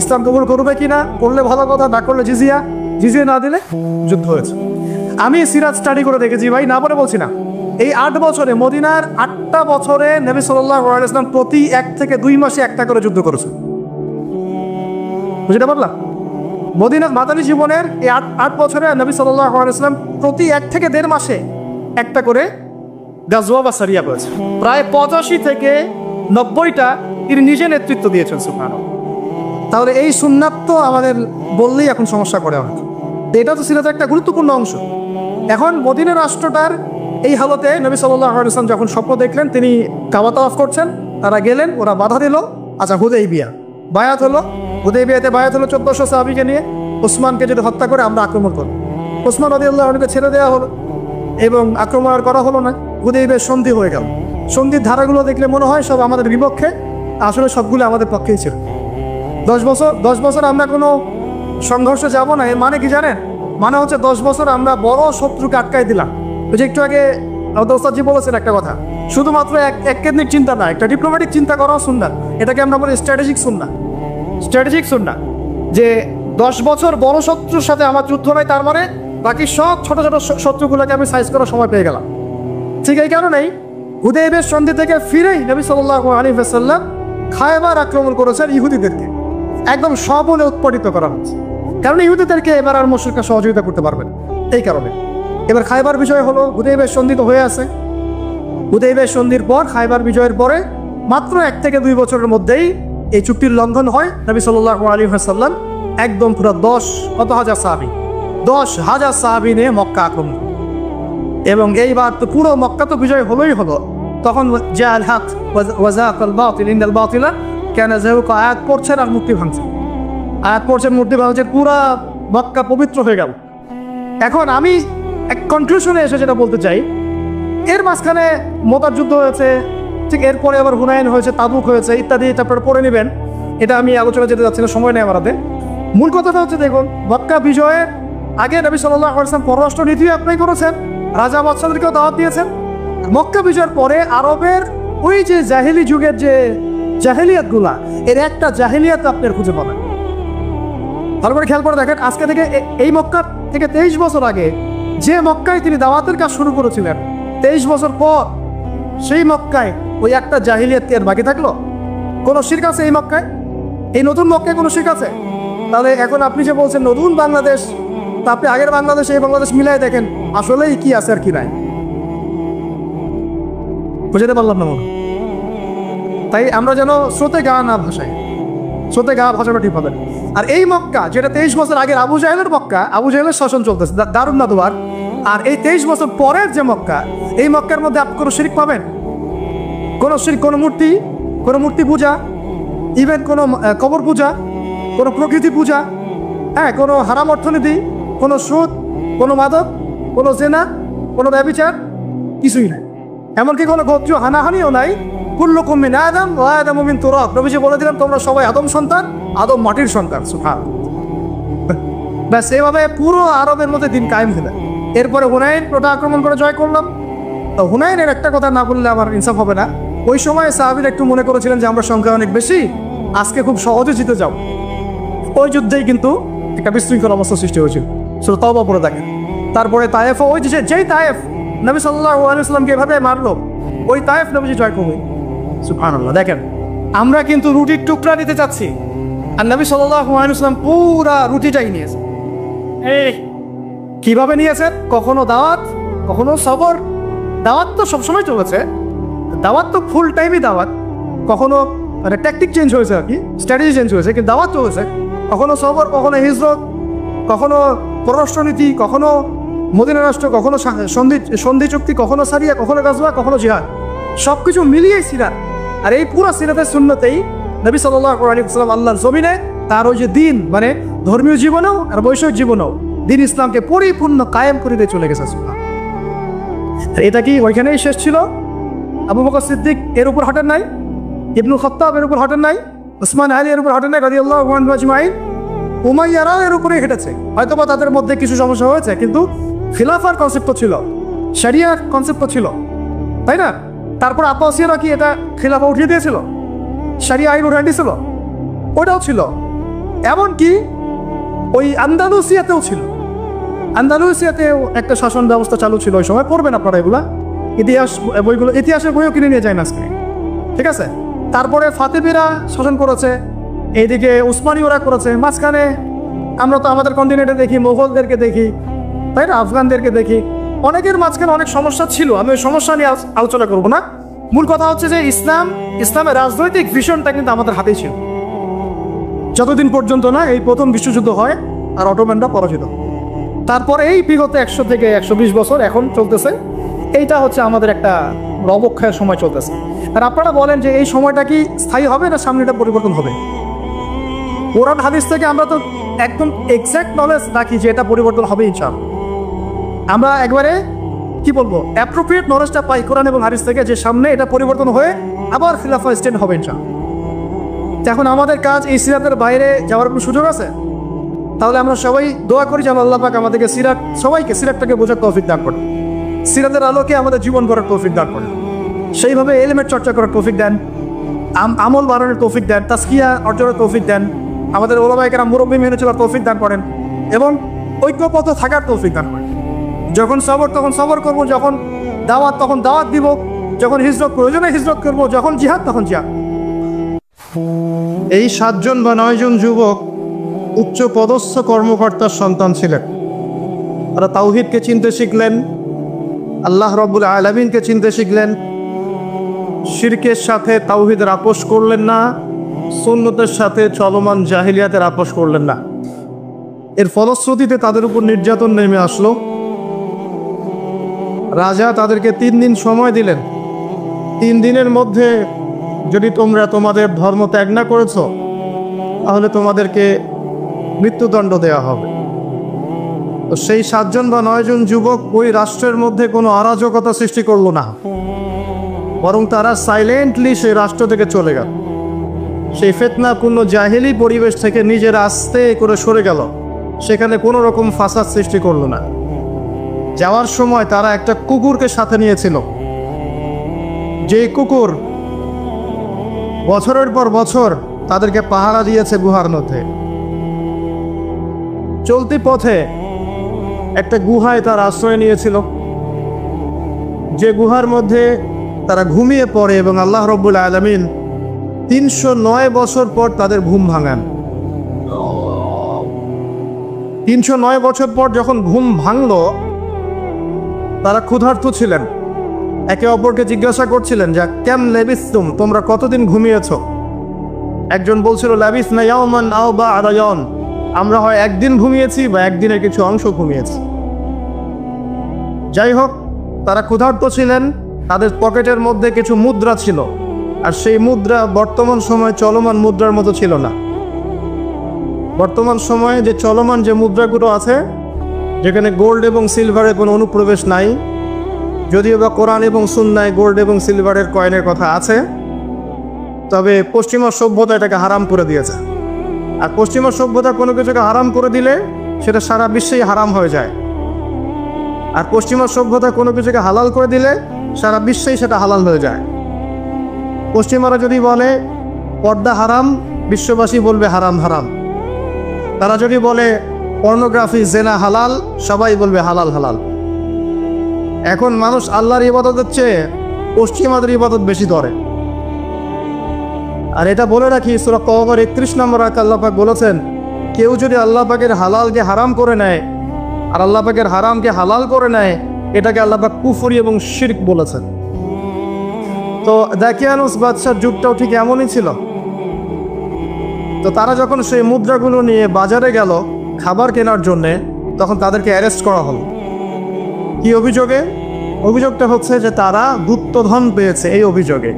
ইসলাম কবুল করবে কিনা, করলে ভালো কথা, না করলে জিজিয়া না দিলে যুদ্ধ হয়েছে। আমি সিরাত স্টাডি করে দেখেছি ভাই, না বলে বলছি না। এই 8 বছরে, মদিনার 8টা বছরে নবী সাল্লাল্লাহু আলাইহি ওয়াসাল্লাম প্রতি 1 থেকে 2 মাসে একটা করে যুদ্ধ করেছে। বুঝতে পারলাম? মদিনার মাদানী জীবনের এই 8 বছরে নবী সাল্লাল্লাহু আলাইহি ওয়াসাল্লাম প্রতি 1 থেকে 1.5 মাসে একটা করে গাজওয়া বা সারিয়া করেছে। প্রায় 85 থেকে 90টা তিনি নিজে নেতৃত্ব দিয়েছেন। সুবহানাল্লাহ। তাহলে এই সুন্নাত তো আমাদের বললেই এখন সমস্যা করে অনেক। এটা তো সিরাতের একটা গুরুত্বপূর্ণ অংশ। এখন মদিনা রাষ্ট্রটার এই হালতে নবী সাল্লাল্লাহু আলাইহি ওয়াসাল্লাম যখন স্বপ্ন দেখলেন তিনি কাবা তাওয়াফ করছেন, তারা গেলেন, ওরা বাধা দিল। আচ্ছা, হুদাইবিয়া বায়াত হলো, হুদাইবিয়াতে বায়াত হলো 1400 সাহাবীকে নিয়ে, ওসমানকে যদি হত্যা করে আমরা আক্রমণ করব। ওসমান রাদিয়াল্লাহু আনহুকে ছেড়ে দেওয়া হলো এবং আক্রমণ আর করা হলো না। হুদাইবিয়ার সন্ধি হয়ে গেল। সন্ধির ধারাগুলো দেখলে মনে হয় সব আমাদের বিপক্ষে, আসলে সবগুলো আমাদের পক্ষেই ছিল। 10 বছর আমরা কোনো সংঘর্ষে যাব না, এর মানে কি জানেন? মানে হচ্ছে 10 বছর আমরা বড় শত্রুকে আটকাই দিলাম। ওই যে একটু আগে ওস্তাদজি বলেছেন একটা কথা, শুধুমাত্র এক কেন্দ্রিক চিন্তা না, একটা ডিপ্লোম্যাটিক চিন্তা করাও সুন্নাত। এটাকে আমরা বলি স্ট্র্যাটেজিক সুন্নাত, যে 10 বছর বড় শত্রুর সাথে আমার যুদ্ধ নাই, তার মানে বাকি সব ছোট ছোট শত্রুগুলোকে আমি সাইজ করার সময় পেয়ে গেলাম। ঠিক এই কারণেই হুদাইবিয়ার সন্ধি থেকে ফিরেই নবী সাল্লাল্লাহু আলাইহি ওয়াসাল্লাম খায়বার আক্রমণ করেছেন ইহুদিদেরকে, একদম সবলে উৎপাদিত করা হচ্ছে, কারণ ইহুদিদেরকে এবার আর মুশরিকরা সহযোগিতা করতে পারবেন। এই কারণে এবার খায়বার বিজয় হলো, হুদাইবিয়ার সন্ধি তো হয়ে আছে। হুদাইবিয়ার সন্ধির পর খায়বার বিজয়ের পরে মাত্র 1 থেকে 2 বছরের মধ্যেই এই চুক্তির লঙ্ঘন হয়। নবী সাল্লাল্লাহু আলাইহি ওয়াসাল্লাম একদম পুরো 10,000 সাহাবী নিয়ে মক্কা আক্রমণ, এবং এইবার তো পুরো মক্কা তো বিজয় হলোই হলো। তখন জাআল হক ওয়া যাকাল বাতিল ইন্দাল বাতিলা কানা যাহুকা আয়াত পড়ছেন আর মূর্তি ভাঙছেন, মূর্তি ভাঙছেন, পুরা মক্কা পবিত্র হয়ে গেল। এখন আমি এক কনক্লুশনে এসে যেটা বলতে চাই, এর মাঝখানে মোতার যুদ্ধ হয়েছে, ঠিক এরপরে আবার হুনাইন হয়েছে, তাবুক হয়েছে ইত্যাদি, আপনারা পড়ে নেবেন, এটা আমি আলোচনা যেতে যাচ্ছি না, সময় নেই আমার হাতে। মূল কথাটা হচ্ছে দেখুন, মক্কা বিজয়ের আগে নবী সাল্লাল্লাহু আলাইহি ওয়াসাল্লাম পররাষ্ট্র নীতি অ্যাপ্লাই করেছেন, রাজা বাদশাদেরকেও দাওয়াত দিয়েছেন। মক্কা বিজয়ের পরে আরবের ওই যে জাহেলি যুগের যে জাহেলিয়াতগুলা, এর একটা জাহেলিয়াত আপনি খুঁজে পাবেন। ভালো করে খেয়াল করে দেখেন, আজকে থেকে এই মক্কা থেকে 23 বছর আগে যে মক্কায় তিনি দাওয়াতের কাজ শুরু করেছিলেন, 23 বছর পর সেই মক্কায় ওই একটা জাহিলিয়াত এর বাকি থাকলো? কোনো শিরক আছে এই মক্কায়? এই নতুন মক্কায় কোনো শিরক আছে? তাহলে এখন আপনি যে বলছেন নতুন বাংলাদেশ, তা আপনি আগের বাংলাদেশ এই বাংলাদেশ মিলাই দেখেন আসলেই কি আছে আর কি নাই। বুঝতে পারলাম না মনে। তাই আমরা যেন স্রোতে গা না ভাসাই, স্রোতে গা ভাসাটা ঠিক হবে। আর এই মক্কা যেটা 23 বছর আগের আবু জাহেলের মক্কা, আবু জাহেলের শাসন চলতেছে, দারুন নাদওয়ার, আর এই 23 বছর পরের যে মক্কা, এই মক্কার মধ্যে আপনি কোনো শিরক পাবেন? কোনো শিরক, কোনো মূর্তি পূজা, ইভেন কোনো কবর পূজা, কোনো প্রকৃতি পূজা, হ্যাঁ, কোনো হারাম অর্থনীতি, কোনো সুদ, কোনো মাদক, কোনো জেনা, কোনো ব্যভিচার, কিছুই নাই। এমনকি কোনো গোত্রীয় হানাহানিও নাই। কুল্লুকুম মিন আদম ওয়া আদামু মিন তুরাব, নবীজি বলে দিলেন তোমরা সবাই আদম সন্তান, আদম মাটির সন্তান। সুবহানাল্লাহ। ব্যাস এইভাবে পুরো আরবের মধ্যে দিন কায়েম হলো। এরপরে হুনাইন ওটা আক্রমণ করে জয় করলাম। তো হুনাইনের একটা কথা না বললে আমার ইনসাফ হবে না। ওই সময় সাহাবীরা একটু মনে করেছিলেন যে আমরা সংখ্যা অনেক বেশি, আজকে খুব সহজে জিতে যাও। ওই যুদ্ধেই কিন্তু একটা বিশৃঙ্খল অবস্থা সৃষ্টি হয়েছিল। শুধু তওবা পড়ে দেখেন। তারপরে তায়েফ, ওই যেই তায়েফ নবী সাল্লাল্লাহু আলাইহি ওয়াসাল্লামকে এভাবে মারলো, ওই তায়েফ নবীজি জয় করবে। সুবহানাল্লাহ। দেখেন, আমরা কিন্তু রুটির টুকরা নিতে চাচ্ছি, আর নবী সাল্লাল্লাহু আলাইহি ওয়াসাল্লাম পুরা রুটিটাই নিয়েছে। এই কিভাবে নিয়েছেন? কখনো দাওয়াত, কখনো সবর। দাওয়াত তো সবসময় চলেছে, দাওয়াত তো ফুল টাইমই দাওয়াত। কখনো মানে ট্যাকটিক চেঞ্জ হয়েছে আর কি, স্ট্র্যাটেজি চেঞ্জ হয়েছে, কিন্তু দাওয়াত চলেছে। কখনো সবর, কখনো হিজরত, কখনো পররাষ্ট্রনীতি, কখনো মদিনা রাষ্ট্র, কখনো সন্ধি চুক্তি, কখনো সারিয়া, কখনো গাজওয়া, কখনো জিহাদ, সবকিছু মিলিয়েই সিরাত। আর এই পুরো সিরাতের সুন্নতেই নবী সাল্লাল্লাহু আলাইহি ওয়াসাল্লাম আল্লাহর জমিনে তার ওই যে দিন, মানে ধর্মীয় জীবনেও আর বৈষয়িক জীবনেও দিন ইসলামকে পরিপূর্ণ কায়েম করে দিয়ে চলে গেছে। এটা কি ওইখানেই শেষ ছিল? আবু বকর সিদ্দিক এর উপর হাঁটেন নাই, ইবনুল খাত্তাব এর উপর হাঁটেন নাই, উসমান আলী এর উপর হাঁটেন নাই রাদিয়াল্লাহু আনহু আজমাইন, উমাইয়ারাও এর উপরে হেঁটেছে। হয়তোবা তাদের মধ্যে কিছু সমস্যা হয়েছে, কিন্তু খিলাফার কনসেপ্ট ছিল, শরিয়ার কনসেপ্ট ছিল, তাই না? তারপর আব্বাসীয়রা কি এটা খিলাফা উঠিয়ে দিয়েছিল, শরিয়া আইন উঠিয়ে দিয়েছিল, ওটাও ছিল। এমনকি ওই আন্দালুসিয়াতেও ছিল, আন্দালুসিয়াতেও একটা শাসন ব্যবস্থা চালু ছিল ওই সময়। পড়বেন আপনারা এগুলা, ইতিহাস বইগুলো, ইতিহাসের বইও কিনে নিয়ে যায় না আজকে, ঠিক আছে? তারপরে ফাতেমিরা শাসন করেছে, এইদিকে উসমানীয়রা করেছে, মাঝখানে আমরা তো আমাদের কন্টিনেন্টে দেখি মোগলদেরকে দেখি, তাই না, আফগানদেরকে দেখি, অনেকের মাঝখানে অনেক সমস্যা ছিল। আমি ওই সমস্যা নিয়ে আলোচনা করবো না। মূল কথা হচ্ছে যে ইসলামের রাজনৈতিক ভিশনটা কিন্তু আমাদের হাতেই ছিল, যতদিন পর্যন্ত না এই প্রথম বিশ্বযুদ্ধ হয় আর অটোম্যানরা পরাজিত। তারপরে এই বিগত 100 থেকে 120 বছর এখন চলতেছে, এইটা হচ্ছে আমাদের একটা অবক্ষয়ের সময় চলতেছে। আর আপনারা বলেন যে এই সময়টা কি স্থায়ী হবে না সামনে এটা পরিবর্তন হবে? কোরআন হাদিস থেকে আমরা তো একদম এক্সাক্ট নলেজ রাখি যে এটা পরিবর্তন হবে ইনশাআল্লাহ। আমরা একবারে কি বলবো অ্যাপ্রোপ্রিয়েট নলেজটা পাই কোরআন এবং হাদিস থেকে, যে সামনে এটা পরিবর্তন হয়ে আবার খিলাফা স্ট্যান্ড হবে ইনশাআল্লাহ। এখন আমাদের কাজ এই সিরাতের বাইরে যাওয়ার কোনো সুযোগ আছে? তাহলে আমরা সবাই দোয়া করি যেন আল্লাহ পাক আমাদেরকে সবাইকে সিরাতটাকে বোঝার তৌফিক দান করেন, সিরাতের আলোকে আমাদের জীবন গড়ার তৌফিক দান করেন, সেইভাবে এলিমেন্ট চর্চা করার তৌফিক দেন, আমল বাড়ানোর তৌফিক দেন, তাজকিয়া অর্জনের তৌফিক দেন, আমাদের ওলামায়ে কেরাম মুরব্বি মেনে চলার তৌফিক দান করেন এবং ঐক্যবদ্ধ থাকার তৌফিক দান করেন। যখন সবর তখন সবর করব, যখন দাওয়াত তখন দাওয়াত দিব, যখন হিজরত প্রয়োজনে হিজরত করব, যখন জিহাদ তখন জিহাদ। এই 7 জন বা 9 জন যুবক উচ্চ পদস্থ কর্মকর্তার সন্তান ছিলেন। তারা তাওহীদকে চিনতে শিখলেন, আল্লাহ রাব্বুল আলামিনকে চিনতে শিখলেন, শিরকের সাথে তাওহীদের আপোষ করলেন না, সুন্নতের সাথে চলমান জাহিলিয়াতের আপোষ করলেন না। এর ফলশ্রুতিতে তাদের উপর নির্যাতন নেমে আসলো। রাজা তাদেরকে 3 দিন সময় দিলেন, 3 দিনের মধ্যে যদি তোমরা তোমাদের ধর্ম ত্যাগ না করেছ তাহলে তোমাদেরকে মৃত্যুদণ্ড দেওয়া হবে। তো সেই 7 জন বা 9 জন যুবক ওই রাষ্ট্রের মধ্যে কোনো অরাজকতা সৃষ্টি করলো না, বরং তারা সাইলেন্টলি সেই রাষ্ট্র থেকে চলে গেল। সেই ফিতনাপূর্ণ জাহেলি পরিবেশ থেকে নিজের আস্তে করে সরে গেল, সেখানে কোনো রকম ফাসাদ সৃষ্টি করলো না। যাওয়ার সময় তারা একটা কুকুরকে সাথে নিয়েছিল, যে কুকুর বছরের পর বছর তাদেরকে পাহারা দিয়েছে গুহার মধ্যে। চলতি পথে একটা গুহায় তার আশ্রয় নিয়েছিল, যে গুহার মধ্যে তারা ঘুমিয়ে পড়ে এবং আল্লাহ রাব্বুল আলামিন 309 বছর পর তাদের ঘুম ভাঙান। 309 বছর পর যখন ঘুম ভাঙল, তারা ক্ষুধার্ত ছিলেন, একে অপরকে জিজ্ঞাসা করছিলেন যে কেম লেবিসতুম, তোমরা কতদিন ঘুমিয়েছ? একজন বলছিল লাবিসনা ইয়াওমান আও বা'দা ইয়াওম, আমরা হয় একদিন ঘুমিয়েছি বা একদিনের কিছু অংশ ঘুমিয়েছি। যাই হোক, তারা ক্ষুধার্ত ছিলেন, তাদের পকেটের মধ্যে কিছু মুদ্রা ছিল, আর সেই মুদ্রা বর্তমান সময়ে চলমান মুদ্রার মতো ছিল না। বর্তমান সময়ে যে চলমান যে মুদ্রাগুলো আছে, যেখানে গোল্ড এবং সিলভারের কোনো অনুপ্রবেশ নাই, যদিও বা কোরআন এবং সুন্নায় গোল্ড এবং সিলভারের কয়েনের কথা আছে, তবে পশ্চিমা সভ্যতা এটাকে হারাম করে দিয়েছে। আর পশ্চিমা সভ্যতা কোনো কিছুকে হারাম করে দিলে সেটা সারা বিশ্বেই হারাম হয়ে যায়, আর পশ্চিমা সভ্যতা কোনো কিছুকে হালাল করে দিলে সারা বিশ্বেই সেটা হালাল হয়ে যায়। পশ্চিমারা যদি বলে পর্দা হারাম, বিশ্ববাসী বলবে হারাম হারাম। তারা যদি বলে পর্নোগ্রাফি জেনা হালাল, সবাই বলবে হালাল হালাল। এখন মানুষ আল্লাহর ইবাদতের চেয়ে পশ্চিমাদের ইবাদত বেশি করে। আর এটা বলে রাখি, সূরা কওমের 31 নম্বর আয়াতে আল্লাহ পাক বলেছেন, কেউ যদি আল্লাহ পাকের হালালকে হারাম করে নেয় আর আল্লাহ পাকের হারামকে হালাল করে নেয়, এটাকে আল্লাহ পাক কুফরি এবং শিরক বলেছেন। তো দাকিয়ানুস বাদশার যুগটাও ঠিক এমনই ছিল। তো তারা যখন সেই মুদ্রাগুলো নিয়ে বাজারে গেল খাবার কেনার জন্যে, তখন তাদেরকে অ্যারেস্ট করা হলো। কি অভিযোগে? অভিযোগটা হচ্ছে যে তারা গুপ্তধন পেয়েছে এই অভিযোগে,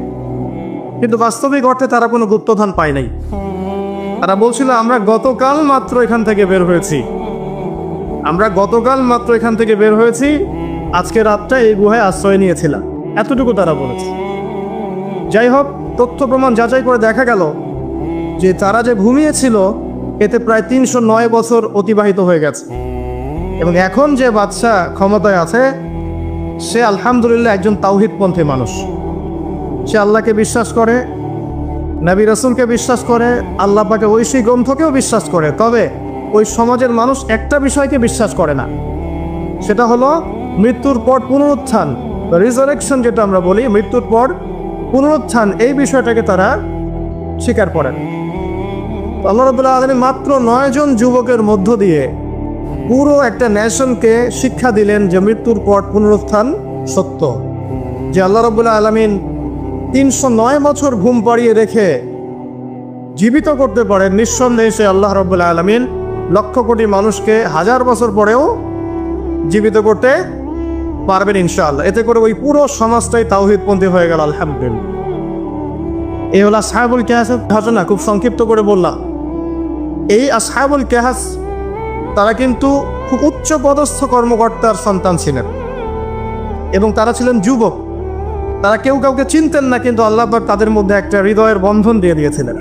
কিন্তু বাস্তবিক অর্থে তারা কোনো গুপ্তধন পায় নাই। তারা বলছিল আমরা গতকাল মাত্র এখান থেকে বের হয়েছি, আজকে রাতটা এই গুহায় আশ্রয় নিয়েছিলাম, এতটুকু তারা বলেছে। যাই হোক, তথ্য প্রমাণ যাচাই করে দেখা গেল যে তারা যে ঘুমিয়েছিল এতে প্রায় 309 বছর অতিবাহিত হয়ে গেছে, এবং এখন যে বাদশাহ ক্ষমতায় আছে সে আলহামদুলিল্লাহ একজন তাওহীদপন্থী মানুষ। সে আল্লাহকে বিশ্বাস করে, নবী রাসূলকে বিশ্বাস করে, আল্লাহ পাকের ঐশী গ্রন্থকেও বিশ্বাস করে। তবে ওই সমাজের মানুষ একটা বিষয়কে বিশ্বাস করে না, সেটা হলো মৃত্যুর পর পুনরুত্থান, রিজারেকশন যেটা আমরা বলি, মৃত্যুর পর পুনরুত্থান, এই বিষয়টাকে তারা স্বীকার করেন। আল্লাহ রাব্বুল আলামিন মাত্র 9 জন যুবকের মধ্য দিয়ে পুরো একটা নেশনকে শিক্ষা দিলেন যে মৃত্যুর পর পুনরুত্থান সত্য। যে আল্লাহ রাব্বুল আলামিন 309 বছর ঘুম পাড়িয়ে রেখে জীবিত করতে পারেন, নিঃসন্দেহে সে আল্লাহ রাব্বুল আলামিন লক্ষ কোটি মানুষকে 1000 বছর পরেও জীবিত করতে পারবেন ইনশাআল্লাহ। এতে করে ওই পুরো সমাজটাই তাওহীদপন্থী হয়ে গেল আলহামদুলিল্লাহ। এই হলো আসহাবুল কাহফের ঘটনা, খুব সংক্ষিপ্ত করে বললাম। এই আসহাবুল কাহফ তারা কিন্তু খুব উচ্চ পদস্থ কর্মকর্তার সন্তান ছিলেন এবং তারা ছিলেন যুবক। তারা কেউ কাউকে চিনতেন না, কিন্তু আল্লাহ পাক তাদের মধ্যে একটা হৃদয়ের বন্ধন দিয়ে দিয়েছিলেন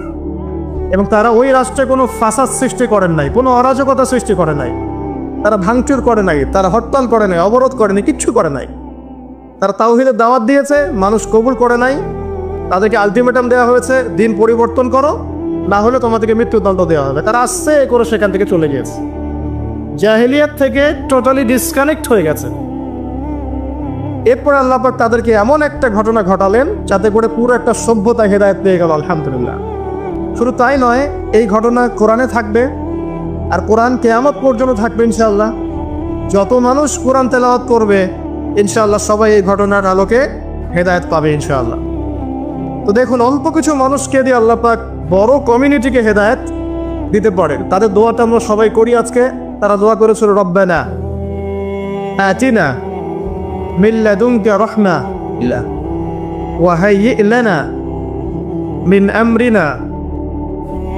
এবং তারা ওই রাষ্ট্রে কোনো ফাসাদ সৃষ্টি করেন নাই, কোনো অরাজকতা সৃষ্টি করে নাই, তারা ভাঙচুর করে নাই, তারা হরতাল করে নাই, অবরোধ করেনি, কিচ্ছু করে নাই। তারা তাওহীদের দাওয়াত দিয়েছে, মানুষ কবুল করে নাই। তাদেরকে আলটিমেটাম দেওয়া হয়েছে, দিন পরিবর্তন করো, না হলে তোমাদেরকে মৃত্যুদণ্ড দেওয়া হবে। তারা আস্তে করে সেখান থেকে চলে গিয়েছে, জাহেলিয়াত থেকে টোটালি ডিসকানেক্ট হয়ে গেছে। এরপর আল্লাহ পাক তাদেরকে এমন একটা ঘটনা ঘটালেন যাতে করে পুরো একটা সভ্যতা হেদায়েত পেয়ে গেল, আলহামদুলিল্লাহ। শুধু তাই নয়, এই ঘটনা কোরআনে থাকবে আর কোরআন কিয়ামত পর্যন্ত থাকবে ইনশাআল্লাহ। যত মানুষ কোরআন তেলাওয়াত করবে ইনশাআল্লাহ সবাই এই ঘটনার আলোকে হেদায়েত পাবে ইনশাআল্লাহ। তো দেখুন, অল্প কিছু মানুষকে দিয়ে আল্লাহ পাক বড় কমিউনিটিকে হেদায়েত দিতে পারে। তাদের দোয়াটা আমরা সবাই করি আজকে। তারা দোয়া করেছিল, রব্বানা আতিনা মিন লাদুনকা রাহমা ওয়া হাইয়্ লানা মিন আমরিনা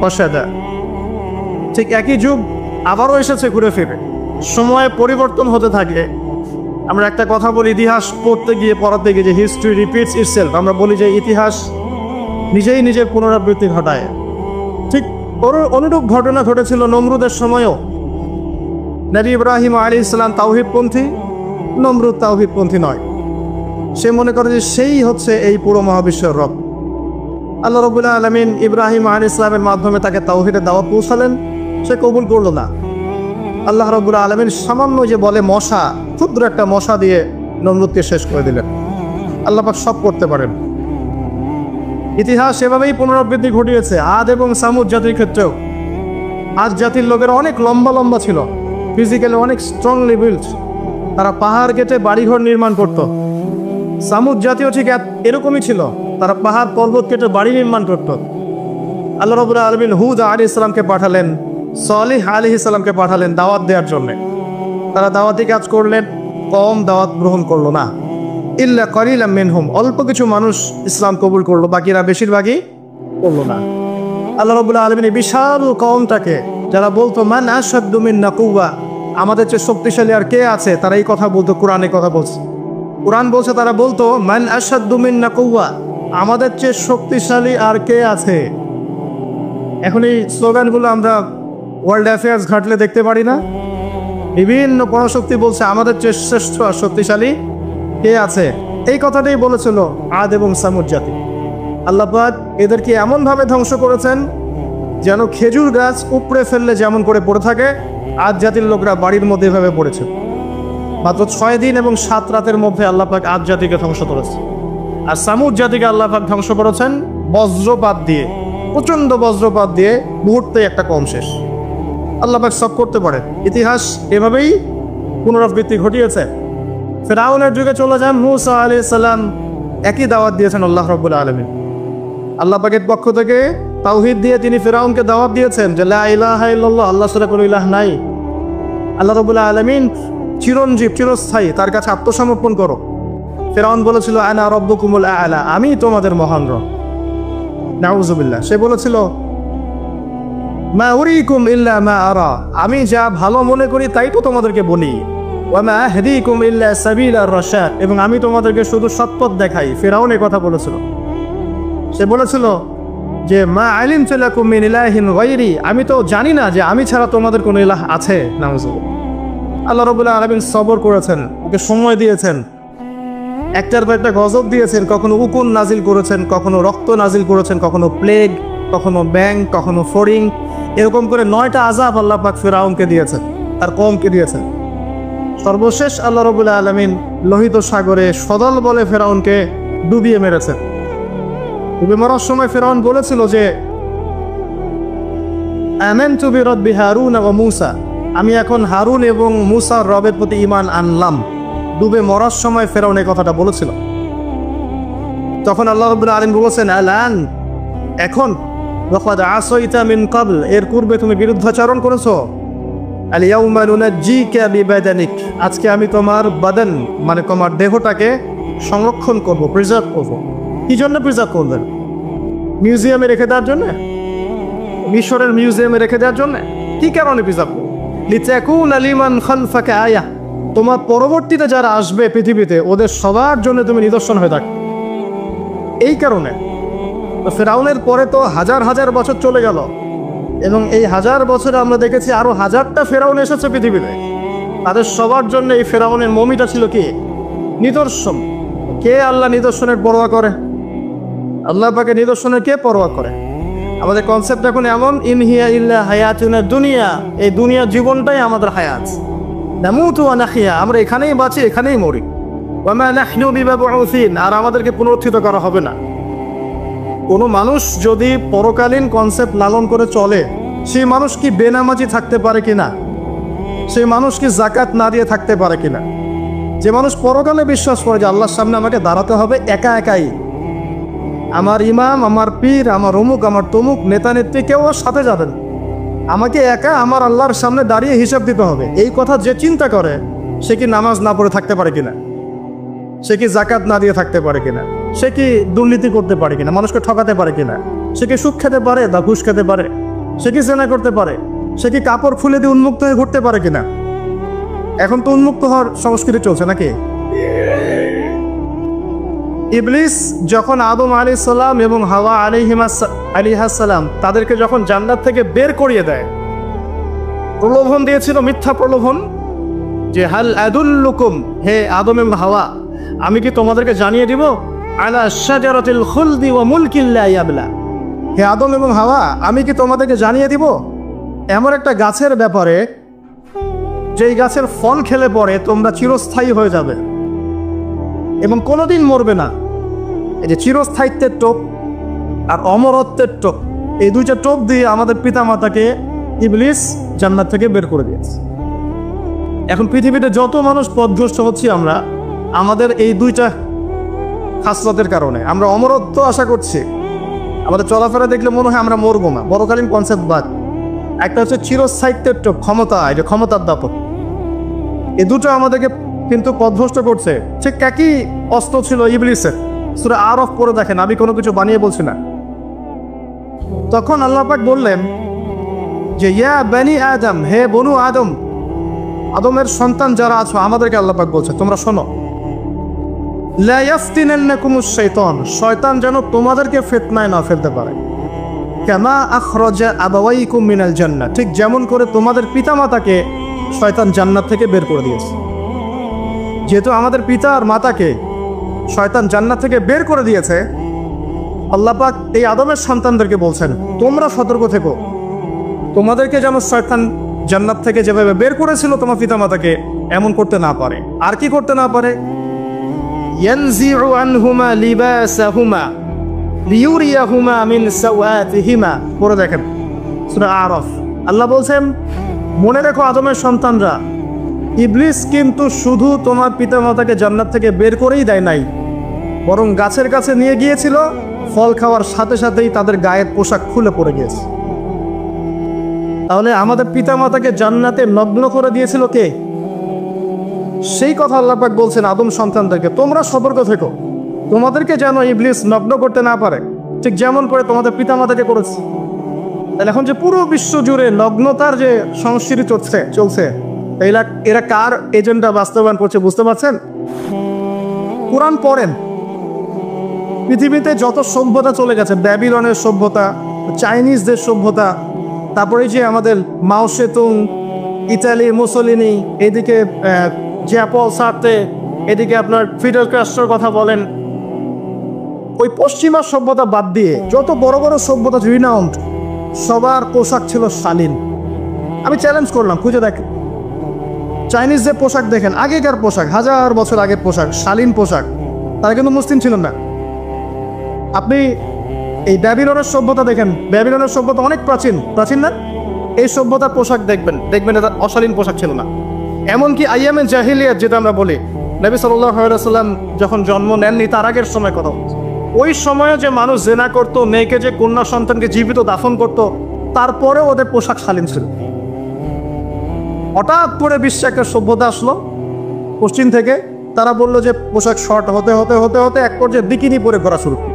রাশাদা। ঠিক একই যুগ আবারও এসেছে ঘুরে ফিরে, সময় পরিবর্তন হতে থাকে। আমরা একটা কথা বলি, ইতিহাস পড়তে গিয়ে পড়াতে গিয়ে, যে হিস্ট্রি রিপিটস ইটসেলফ। আমরা বলি যে ইতিহাস নিজেই নিজের পুনরাবৃত্তি ঘটায়। ঠিক অনুরূপ ঘটনা ঘটেছিল নমরুদের সময়ও। নবী ইব্রাহিম আলাইহিস সালাম তাওহীদপন্থী, নমরুদ তাওহীদপন্থী নয়। সে মনে করে যে সেই হচ্ছে এই পুরো মহাবিশ্বের রব। আল্লাহ রাব্বুল আলামিন ইব্রাহিম আলাইহিস সালামের মাধ্যমে তাকে তাওহীদের দাওয়াত পৌঁছালেন, সে কবুল করলো না। আল্লাহ রাব্বুল আলামিন সামান্য যে বলে মশা, ক্ষুদ্র একটা মশা দিয়ে নমরুদকে শেষ করে দিলেন। আল্লাহ পাক সব করতে পারেন। ইতিহাস এভাবেই পুনরাবৃত্তি ঘটিয়েছে আদ এবং সামুদ জাতির ক্ষেত্রেও। আদ জাতির লোকেরা অনেক লম্বা লম্বা ছিল, ফিজিক্যালি অনেক স্ট্রংলি বিল্ড। তারা পাহাড় কেটে বাড়িঘর নির্মাণ করত। সামুদ জাতীয় ঠিক এরকমই ছিল, তারা পাহাড় পর্বত কেটে বাড়ি নির্মাণ করত। আল্লাহ রাব্বুল আলামিন হুদ আলাইহিস সালামকে পাঠালেন, সালেহ আলাইহিস সালামকে পাঠালেন দাওয়াত দেওয়ার জন্য। তারা দাওয়াতি কাজ করলেন, কম দাওয়াত গ্রহণ করলো না। ইল্লা কালিলাম মিনহুম, অল্প কিছু মানুষ ইসলাম কবুল করলো, বাকিরা বেশিরভাগই করলো না। আল্লাহ রাব্বুল আলামিন বিশাল কওমটাকে, যারা বলতো মান আশাদ্দু মিন্না কুওয়া, আমাদের চেয়ে শক্তিশালী আর কে আছে, তারা এই কথা বলতো। কোরআনে কথা বলছে, কোরআন বলছে, তারা বলতো মান আশাদ্দু মিন্না কুওয়া, আমাদের চেয়ে শক্তিশালী আর কে আছে। এখন এই স্লোগানগুলো আমরা ওয়ার্ল্ড অ্যাফেয়ার্স ঘাটলে দেখতে পারি না? বিভিন্ন পরাশক্তি বলছে আমাদের চেয়ে শ্রেষ্ঠ আর শক্তিশালী কে আছে। এই কথাটাই বলেছিল আদ এবং সামুদ জাতি। আল্লাহ পাক এদেরকে এমনভাবে ধ্বংস করেছেন যেন খেজুর গাছ উপড়ে ফেললে যেমন করে পড়ে থাকে, আদ জাতির লোকরা বাড়ির মধ্যে এভাবে পড়েছে। মাত্র 6 দিন এবং 7 রাতের মধ্যে আল্লাহ পাক আদ জাতিকে ধ্বংস করেছে। আর সামুদ জাতিকে আল্লাহ পাক ধ্বংস করেছেন বজ্রপাত দিয়ে, প্রচণ্ড বজ্রপাত দিয়ে, মুহূর্তে একটা কম শেষ। আল্লাহ পাক সব করতে পারে। ইতিহাস এভাবেই পুনরাবৃত্তি ঘটিয়েছে। ফিরআউনের যুগে চলে যান, মূসা আলাইহিস সালাম একই দাওয়াত দিয়েছেন আল্লাহ রাব্বুল আলামিন। আল্লাহ পাকের পক্ষ থেকে তাওহীদ দিয়ে তিনি ফিরআউনকে দাওয়াত দিয়েছেন যে লা ইলাহা ইল্লাল্লাহ, আল্লাহ ছাড়া কোনো ইলাহ নাই। আল্লাহ রাব্বুল আলামিন চিরঞ্জীব, চিরস্থায়ী, তার কাছে আত্মসমর্পণ করো। ফিরআউন বলেছিল আনা রাব্বুকুমুল আ'লা, আমি তোমাদের মহান রব। নাউযুবিল্লাহ। সে বলেছিল মা উরিকুম ইল্লা মা আরা, আমি যা ভালো মনে করি তাই তো তোমাদেরকে বলি। ওয়া মা আহদিকুম ইল্লা সাবিলার রাশাদ, এবং আমি তোমাদেরকে শুধু সৎপথ দেখাই। ফিরআউন এই কথা বলেছিল। সে বলেছিল যে মা আলিমতু লাকুম মিন ইলাহিন গায়রি, আমি তো জানি না যে আমি ছাড়া তোমাদের কোনো ইলাহ আছে। নাউযুবিল্লাহ। আল্লাহ রাব্বুল আলামিন সবর করেছেন, ওকে সময় দিয়েছেন, একটার পর একটা গজব দিয়েছেন। কখনো উকুন নাজিল করেছেন, কখনো রক্ত নাজিল করেছেন, কখনো প্লেগ, কখনো ব্যাং, কখনো ফড়িং, এরকম করে 9টা আযাব আল্লাহ পাক ফিরআউনকে দিয়েছেন, তার কওমকে দিয়েছেন। সর্বশেষ আল্লাহ রাব্বুল আলামিন লোহিত সাগরে সদল বলে ফিরআউনকে ডুবিয়ে মেরেছেন। ডুবে মরার সময় ফিরআউন বলেছিল যে আমানতু বিরাব্বি হারুন ওয়া মূসা, আমি এখন হারুন এবং মূসার রবের প্রতি ঈমান আনলাম। ডুবে মরার সময় ফিরআউন এই কথাটা বলেছিল। তখন আল্লাহ রাব্বুল আলামিন বলেছেন আলান, এখন, ওয়াকাদ আসাইতা মিন ক্বাবল, এর পূর্বে তুমি বিরুদ্ধাচরণ করেছো। আল ইয়াউমা নুনাজ্জিকা বিবাদানিক, আজকে আমি তোমার বাদান মানে তোমার দেহটাকে সংরক্ষণ করব, প্রিজার্ভ করব। কি জন্য প্রিজার্ভ করবেন? মিউজিয়ামে রেখে দেওয়ার জন্য? মিশরের মিউজিয়ামে রেখে দেওয়ার জন্য? কি কারণে প্রিজার্ভ করব? লিতাকুনা লিমান খালফাকা আয়া, তোমার পরবর্তীতে যারা আসবে পৃথিবীতে ওদের সবার জন্য তুমি নিদর্শন হয়ে থাকো। এই কারণে ফেরাউনের পরে তো হাজার হাজার বছর চলে গেল, এবং এই হাজার বছরে আমরা দেখেছি আরো হাজারটা ফেরাউন এসেছে পৃথিবীতে। তাদের সবার জন্য এই ফেরাউনের মমিটা ছিল কি? নিদর্শন। কে আল্লাহ নিদর্শনের পরোয়া করে? আল্লাহ পাকে নিদর্শনের কে পরোয়া করে? আমাদের কনসেপ্ট এখন এমন, ইনহিয়া ইল্লা হায়াতুনা দুনিয়া, এই দুনিয়ার জীবনটাই আমাদের হায়াত। নামুতু ওয়া নাহইয়া, আমরা এখানেই বাঁচি, এখানেই মরি। ওয়া মা নাহনু বিমাবউসিন, আর আমাদেরকে পুনরুত্থিত করা হবে না। কোনো মানুষ যদি পরকালীন কনসেপ্ট লালন করে চলে, সেই মানুষ কি বেনামাজি থাকতে পারে কিনা? সেই মানুষ কি যাকাত না দিয়ে থাকতে পারে কিনা? যে মানুষ পরকালে বিশ্বাস করে যে আল্লাহর সামনে আমাকে দাঁড়াতে হবে একা একাই, আমার ইমাম, আমার পীর, আমার অমুক, আমার তমুক নেতা নেত্রী কেউ ওর সাথে যাবেন, আমাকে একা আমার আল্লাহর সামনে দাঁড়িয়ে হিসাব দিতে হবে, এই কথা যে চিন্তা করে, সে কি নামাজ না পড়ে থাকতে পারে কিনা? সে কি যাকাত না দিয়ে থাকতে পারে কিনা? সে কি দুর্নীতি করতে পারে কিনা? মানুষকে ঠকাতে পারে কিনা? সে কি সুদ খেতে পারে বা ঘুষ খেতে পারে? সে কি জেনা করতে পারে? সে কি কাপড় খুলে দিয়ে উন্মুক্ত হয়ে ঘুরতে পারে কিনা? এখন তো উন্মুক্ত হওয়ার সংস্কৃতি চলছে নাকি? ইবলিস যখন আদম আলাইহিস সালাম এবং হাওয়া আলাইহিস সালাম তাদেরকে যখন জান্নাত থেকে বের করিয়ে দেয়, প্রলোভন দিয়েছিল, মিথ্যা প্রলোভন, যে হাল আদুল্লুকুম, হে আদম এবং হাওয়া, আমি কি তোমাদেরকে জানিয়ে দিব, আলা শাজারাতিল খুলদি ওয়া মুলকিন লা ইয়াবলা, হে আদম এবং হাওয়া, আমি কি তোমাদেরকে জানিয়ে দিব এমন একটা গাছের ব্যাপারে, যেই গাছের ফল খেলে পরে তোমরা চিরস্থায়ী হয়ে যাবে এবং কোনোদিন মরবে না। এই যে চিরস্থায়িত্বের টোপ আর অমরত্বের টোপ, এই দুইটা টোপ দিয়ে আমাদের পিতামাতাকে ইবলিস জান্নাত থেকে বের করে দিয়েছে। এখন পৃথিবীতে যত মানুষ পথভ্রষ্ট হচ্ছি আমরা, আমাদের এই দুইটা খাসলতের কারণে। আমরা অমরত্ব আশা করছি, আমাদের চলাফেরা দেখলে মনে হয় আমরা মরবো না, বড়কালীন কনসেপ্ট বাদ। একটা হচ্ছে চিরস্থায়িত্বের টোপ, ক্ষমতা, এটা ক্ষমতার দাপট, এই দুটো আমাদেরকে কিন্তু পথভ্রষ্ট করছে। ঠিক একই অস্ত্র ছিল ইবলিসের। সূরা আরফ পড়ে দেখেন, আমি কোনো কিছু বানিয়ে বলছি না। তখন আল্লাহ পাক বললেন যে ইয়া বানি আদম, হে বনু আদম, আদমের সন্তান যারা আছো, আমাদেরকে আল্লাহ পাক বলছে তোমরা শোনো, লা ইয়াফতিনান্নাকুমুশ শাইতান, শয়তান যেন তোমাদেরকে ফিতনায় না ফেলতে পারে। কামা আখরাজা আবাওয়াইকুম মিনাল জান্নাহ, ঠিক যেমন করে তোমাদের পিতামাতাকে শয়তান জান্নাত থেকে বের করে দিয়েছে। যেহেতু আমাদের পিতা আর মাতাকে শয়তান জান্নাত থেকে বের করে দিয়েছে, আল্লাহ পাক এই আদমের সন্তানদেরকে বলছেন তোমরা সতর্ক থেকো, তোমাদেরকে যেন শয়তান জান্নাত থেকে যেভাবে বের করেছিল তোমার পিতামাতাকে, এমন করতে না পারে। আর কি করতে না পারে? ইয়ানজিউ আনহুমা লিবাসাহুমা লিউরিয়াহুমা মিন সাওয়াতিহিমা, পড়ে দেখেন সূরা আরফ। আল্লাহ বলছেন মনে রেখো আদমের সন্তানরা, ইবলিস কিন্তু শুধু তোমার পিতামাতাকে জান্নাত থেকে বের করেই দেয় নাই, বরং গাছের কাছে নিয়ে গিয়েছিল, ফল খাওয়ার সাথে সাথেই তাদের গায়ের পোশাক খুলে পড়ে গিয়েছে। তাহলে আমাদের পিতামাতাকে জান্নাতে নগ্ন করে দিয়েছিল কে? সেই কথা আল্লাহ পাক বলছেন আদম সন্তানদেরকে তোমরা সতর্ক থেকো, তোমাদেরকে যেন ইবলিস নগ্ন করতে না পারে, ঠিক যেমন করে তোমাদের পিতামাতাকে করেছে। তাহলে এখন যে পুরো বিশ্ব জুড়ে নগ্নতার যে সংস্কৃতি চলছে, এরা কার এজেন্ডা বাস্তবায়ন করছে বুঝতে পারছেন? কোরআন পড়েন, পৃথিবীতে যত সভ্যতা চলে গেছে, ব্যাবিলনের সভ্যতা, চাইনিজদের সভ্যতা, তারপরে যে আমাদের মাও সেতুং, ইতালি মুসোলিনি, এদিকে জ্যাপল সার্তে, এদিকে আপনার ফিডেল ক্যাস্ট্রোর কথা বলেন, ওই পশ্চিমা সভ্যতা বাদ দিয়ে যত বড় বড় সভ্যতা রিনাউন্ড, সবার পোশাক ছিল শালীন। আমি চ্যালেঞ্জ করলাম, খুঁজে দেখেন চাইনিজ যে পোশাক দেখেন, আগেকার পোশাক, হাজার বছর আগের পোশাক, শালীন পোশাক, তারা কিন্তু মুসলিম ছিলেন না। আপনি এই ব্যাবিলনের সভ্যতা দেখেন, ব্যাবিলনের সভ্যতা অনেক প্রাচীন না? এই সভ্যতার পোশাক দেখবেন এটা অশালীন পোশাক ছিল না। এমনকি আইয়ামে জাহিলিয়াত যেটা আমরা বলি, নবী সাল্লাল্লাহু আলাইহি ওয়াসাল্লাম যখন জন্ম নেননি তার আগের সময় কথা, ওই সময়ে যে মানুষ জেনা করতো, মেয়েকে যে কন্যা সন্তানকে জীবিত দাফন করতো, তারপরে ওদের পোশাক শালীন ছিল। হঠাৎ করে বিশ্বে একটা সভ্যতা আসলো পশ্চিম থেকে, তারা বললো যে পোশাক শর্ট হতে হতে হতে হতে এক পর্যায়ে বিকিনি পরে ঘোরা শুরু করলো,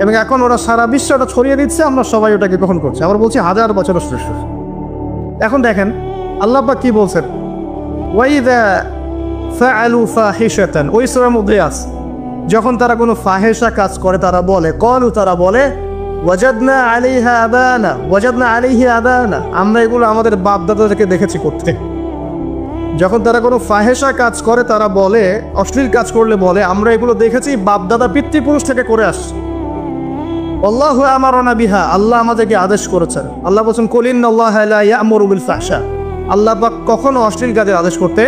এবং এখন ওরা সারা বিশ্বে ওটা ছড়িয়ে দিচ্ছে, আমরা সবাই ওটাকে গ্রহণ করছি। আমরা বলছি হাজার বছরের শ্রেষ্ঠ। এখন দেখেন আল্লাহ পাক কি বলছেন? ওয়াইদা ফাআলু ফাহিশাতান, ওই সূরার মধ্যে আছে, যখন তারা কোনো ফাহেসা কাজ করে তারা বলে, ক্বালু, তারা বলে, ওয়াজাদনা আলাইহা আবানা, ওয়াজাদনা আলাইহি আবানা, আমরা এগুলো আমাদের বাপ দাদাদেরকে দেখেছি করতে। যখন তারা কোনো ফাহেসা কাজ করে তারা বলে, অশ্লীল কাজ করলে বলে, আমরা এগুলো দেখেছি বাপ দাদা পিতৃপুরুষ থেকে করে আসছি। আল্লাহু আমারানা বিহা, আল্লাহ আমাদেরকে আদেশ করেছেন। আল্লাহ বলেছেন, কুল ইন্নাল্লাহা লা ইয়া'মুরু বিল ফাহশা, আল্লাহ পাক কখনো অশ্লীল কাজের আদেশ করতে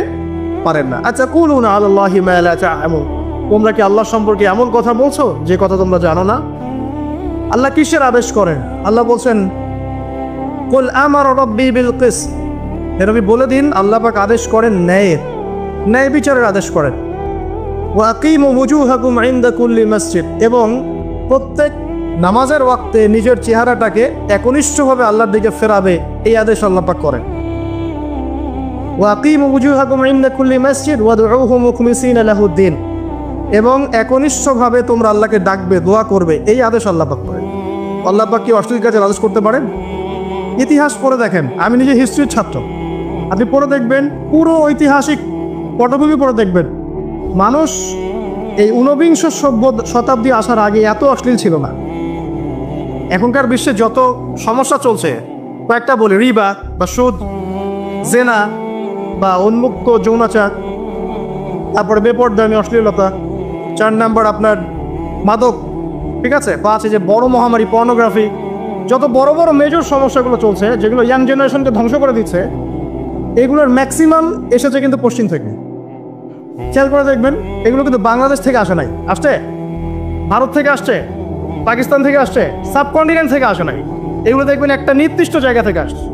পারেন না। আচ্ছা, কুলুনা আলাল্লাহি মা লা তা'লামুন, তোমরা কি আল্লাহ সম্পর্কে এমন কথা বলছো যে কথা তোমরা জানো না? আল্লাহ কিসের আদেশ করেন? আল্লাহ বলছেন, কুল আমারা রাব্বি বিল কিসত, হে নবী বলে দিন আল্লাহ পাক আদেশ করেন ন্যায়ের, ন্যায় বিচারের আদেশ করেন। ওয়া আকিমু ওয়ুজুহাকুম ইনদা কুল্লি মসজিদ, এবং প্রত্যেক নামাজের ওয়াক্তে নিজের চেহারাটাকে একনিষ্ঠভাবে আল্লাহর দিকে ফেরাবে, এই আদেশ আল্লাহ পাক করেন। ওয়া আকিমু ওয়ুজুহাকুম ইনদা কুল্লি মসজিদ ওয়াদউহু মুখলিসিনা লাহুদ্দিন, এবং একনিষ্ঠভাবে তোমরা আল্লাহকে ডাকবে, দোয়া করবে, এই আদেশ আল্লাহ পাক করেন। আল্লাহ পাক কি অশ্লীল কাজের আদেশ করতে পারেন? ইতিহাস পড়ে দেখেন, আমি নিজে হিস্ট্রির ছাত্র, আপনি পড়ে দেখবেন, পুরো ঐতিহাসিক পটভূমি পড়ে দেখবেন, মানুষ এই ঊনবিংশ শতাব্দী আসার আগে এত অশ্লীল ছিল না। এখনকার বিশ্বে যত সমস্যা চলছে, কয়েকটা বলি, রিবা বা সুদ, জেনা বা উন্মুক্ত যৌনাচার, তারপরে বেপরদামি অশ্লীলতা, 4 নাম্বার আপনার মাদক, ঠিক আছে, 5 যে বড় মহামারী পর্নোগ্রাফি, যত বড় বড় মেজর সমস্যাগুলো চলছে যেগুলো ইয়াং জেনারেশনকে ধ্বংস করে দিচ্ছে, এগুলোর ম্যাক্সিমাম এসেছে কিন্তু পশ্চিম থেকে। খেয়াল করে দেখবেন, এগুলো কিন্তু বাংলাদেশ থেকে আসে নাই, আসছে ভারত থেকে আসছে, পাকিস্তান থেকে আসছে, সাবকন্টিনেন্ট থেকে আসে নাই, এগুলো দেখবেন একটা নির্দিষ্ট জায়গা থেকে আসছে।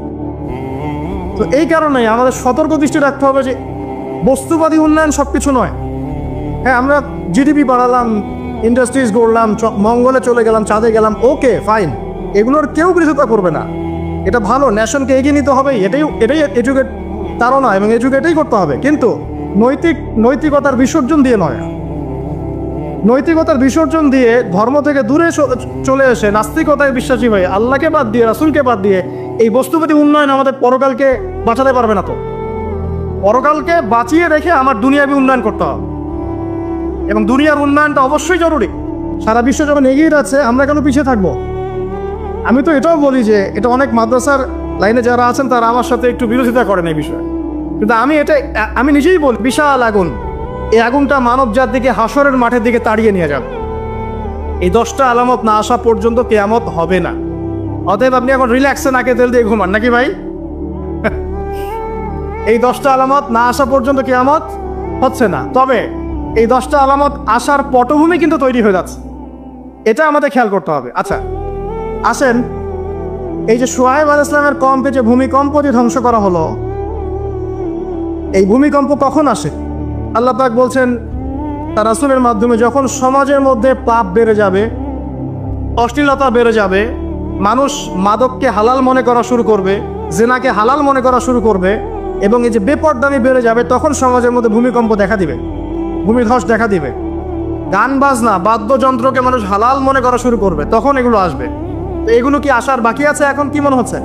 তো এই কারণে আমাদের সতর্ক দৃষ্টি রাখতে হবে যে বস্তুবাদী উন্নয়ন সব কিছু নয়। হ্যাঁ, আমরা জিডিপি বাড়ালাম, ইন্ডাস্ট্রিজ গড়লাম, মঙ্গলে চলে গেলাম, চাঁদে গেলাম, ওকে ফাইন, এগুলোর কেউ বিরোধিতা করবে না, এটা ভালো, নেশনকে এগিয়ে নিতে হবে, এটাই এডুকেট তারা এবং এডুকেটেই করতে হবে, কিন্তু নৈতিকতার বিসর্জন দিয়ে নয়। নৈতিকতার বিসর্জন দিয়ে ধর্ম থেকে দূরে চলে এসে নাস্তিকতায় বিশ্বাসী হয়ে আল্লাহকে বাদ দিয়ে, রাসূলকে বাদ দিয়ে এই বস্তুবাদী উন্নয়ন আমাদের পরকালকে বাঁচাতে পারবে না। তো পরকালকে বাঁচিয়ে রেখে আমার দুনিয়াবী উন্নয়ন করতে হবে, এবং দুনিয়ার উন্নয়নটা অবশ্যই জরুরি। সারা বিশ্ব যখন এগিয়ে যাচ্ছে, আমরা কেন পিছিয়ে থাকবো? আমি তো এটাও বলি যে এটা অনেক মাদ্রাসার লাইনে যারা আছেন তারা আমার সাথে একটু বিরোধিতা করেন এই বিষয়ে, কিন্তু আমি নিজেই বলি, বিশাল আগুন, এই আগুনটা মানব জাতিকে হাসরের মাঠের দিকে তাড়িয়ে নিয়ে যাবে। এই 10টা আলামত না আসা পর্যন্ত কিয়ামত হবে না। অতএব আপনি এখন রিল্যাক্সে নাকে তেল দিয়ে ঘুমান নাকি ভাই? এই 10টা আলামত না আসা পর্যন্ত কিয়ামত হচ্ছে না, তবে এই 10টা আলামত আসার পটভূমি কিন্তু তৈরি হয়ে যাচ্ছে, এটা আমাদের খেয়াল করতে হবে। আচ্ছা আসেন, এই যে শুআয়ব আলাইহিস সালামের কওমকে যে ভূমিকম্প দিয়ে ধ্বংস করা হলো, এই ভূমিকম্প কখন আসে? আল্লাহ পাক বলছেন তার রাসূলের মাধ্যমে, যখন সমাজের মধ্যে পাপ বেড়ে যাবে, অশ্লীলতা বেড়ে যাবে, মানুষ মাদককে হালাল মনে করা শুরু করবে, জেনাকে হালাল মনে করা শুরু করবে, এবং এই যে বেপরদামি বেড়ে যাবে, তখন সমাজের মধ্যে ভূমিকম্প দেখা দিবে, ভূমিধস দেখা দিবে। গান বাজনা, বাদ্যযন্ত্রকে মানুষ হালাল মনে করা শুরু করবে, তখন এগুলো আসবে। তো এগুলো কি আসার বাকি আছে? এখন কি মনে হচ্ছে?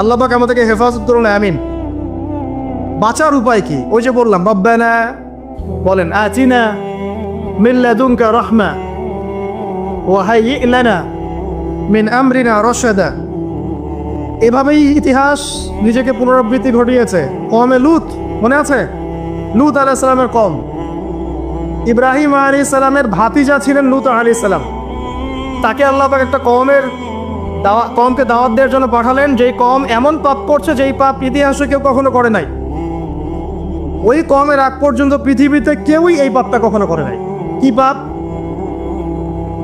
আল্লাহ পাক আমাদেরকে হেফাজত করুন, আমিন। বাঁচার উপায় কি? ওই যে বললাম, রব্বানা, বলেন আতিনা মিন লাদুনকা রাহমা ওয়া হাইয়্যি লানা মিন আমরিনা রাশাদা। এভাবেই ইতিহাস নিজেকে পুনরাবৃত্তি ঘটিয়েছে। কওমে লূত, মনে আছে? লূত আলাইহিস সালামের কওম, ইব্রাহিম আলাইহিস সালামের ভাতিজা ছিলেন লূত আলাইহিস সালাম। তাকে আল্লাহ পাক একটা কওমকে দাওয়াত দেওয়ার জন্য পাঠালেন, যেই কওম এমন পাপ করছে যেই পাপ ইতিহাসে কেউ কখনো করে নাই। ওই কওমের আগ পর্যন্ত পৃথিবীতে কেউই এই পাপটা কখনো করে নাই। কি পাপ?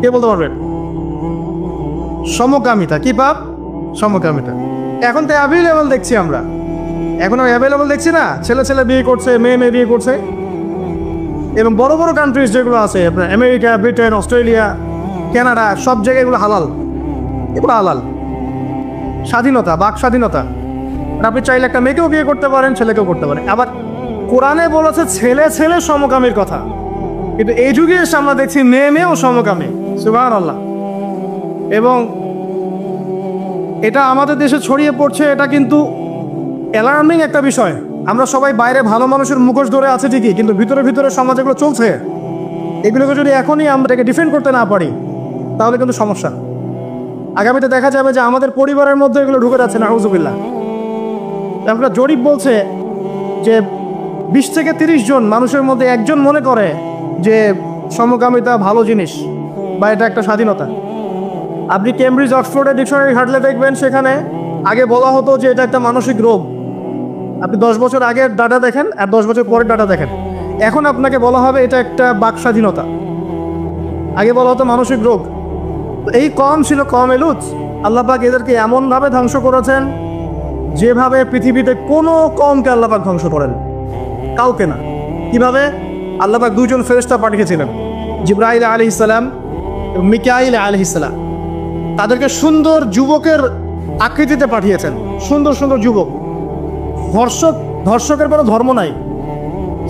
কে বলতে পারবেন? সমকামিতা। কি পাপ? সমকামিতা। এখন তো অ্যাভেলেবল দেখছি আমরা, এখন অ্যাভেলেবল দেখছি না, ছেলে ছেলে বিয়ে করছে, মেয়ে মেয়ে বিয়ে করছে, এবং বড় বড় কান্ট্রিজ যেগুলো আছে আপনার আমেরিকা, ব্রিটেন, অস্ট্রেলিয়া, কানাডা, সব জায়গায় এগুলো হালাল, এগুলো হালাল। স্বাধীনতা, বাক স্বাধীনতা, আপনি চাইলে একটা মেয়েকেও বিয়ে করতে পারেন, ছেলেকেও করতে পারেন। আবার কোরআনে বলেছে ছেলে ছেলে সমকামীর কথা, কিন্তু এই যুগে এসে আমরা দেখছি মেয়ে মেয়েও সমকামী। সুবহানাল্লাহ। এবং এটা আমাদের দেশে ছড়িয়ে পড়ছে, এটা কিন্তু অ্যালার্মিং একটা বিষয়। আমরা সবাই বাইরে ভালো মানুষের মুখোশ ধরে আছে ঠিকই, কিন্তু ভিতরে ভিতরে সমাজ এগুলো চলছে। এগুলোকে যদি এখনই আমরা এটাকে ডিফেন্ড করতে না পারি তাহলে কিন্তু সমস্যা। আগামীতে দেখা যাবে যে আমাদের পরিবারের মধ্যে এগুলো ঢুকে যাচ্ছে, নাউজুবিল্লাহ। আমরা জরিপ বলছে যে 20 থেকে 30 জন মানুষের মধ্যে একজন মনে করে যে সমকামিতা ভালো জিনিস বা এটা একটা স্বাধীনতা। আপনি কেমব্রিজ অক্সফোর্ডের ডিকশনারি ঘাটলে দেখবেন সেখানে আগে বলা হতো যে এটা একটা মানসিক রোগ। আপনি 10 বছর আগের ডাটা দেখেন আর 10 বছর পরের ডাটা দেখেন, এখন আপনাকে বলা হবে এটা একটা বাক স্বাধীনতা। আগে বলা হতো মানসিক রোগ। এই কম ছিল কওমে লূত, আল্লাহ পাক এদেরকে এমনভাবে ধ্বংস করেছেন যেভাবে পৃথিবীতে কোনো কওমকে আল্লাহ পাক ধ্বংস করেন, কাউকে না। কিভাবে? আল্লাহ পাক 2 জন ফেরেশতা পাঠিয়েছিলেন, জিবরাইল আলাইহিস সালাম এবং মিকাইল আলাইহিস সালাম। তাদেরকে সুন্দর যুবকের আকৃতিতে পাঠিয়েছেন, সুন্দর সুন্দর যুবক। ধর্ষকের কোনো ধর্ম নাই,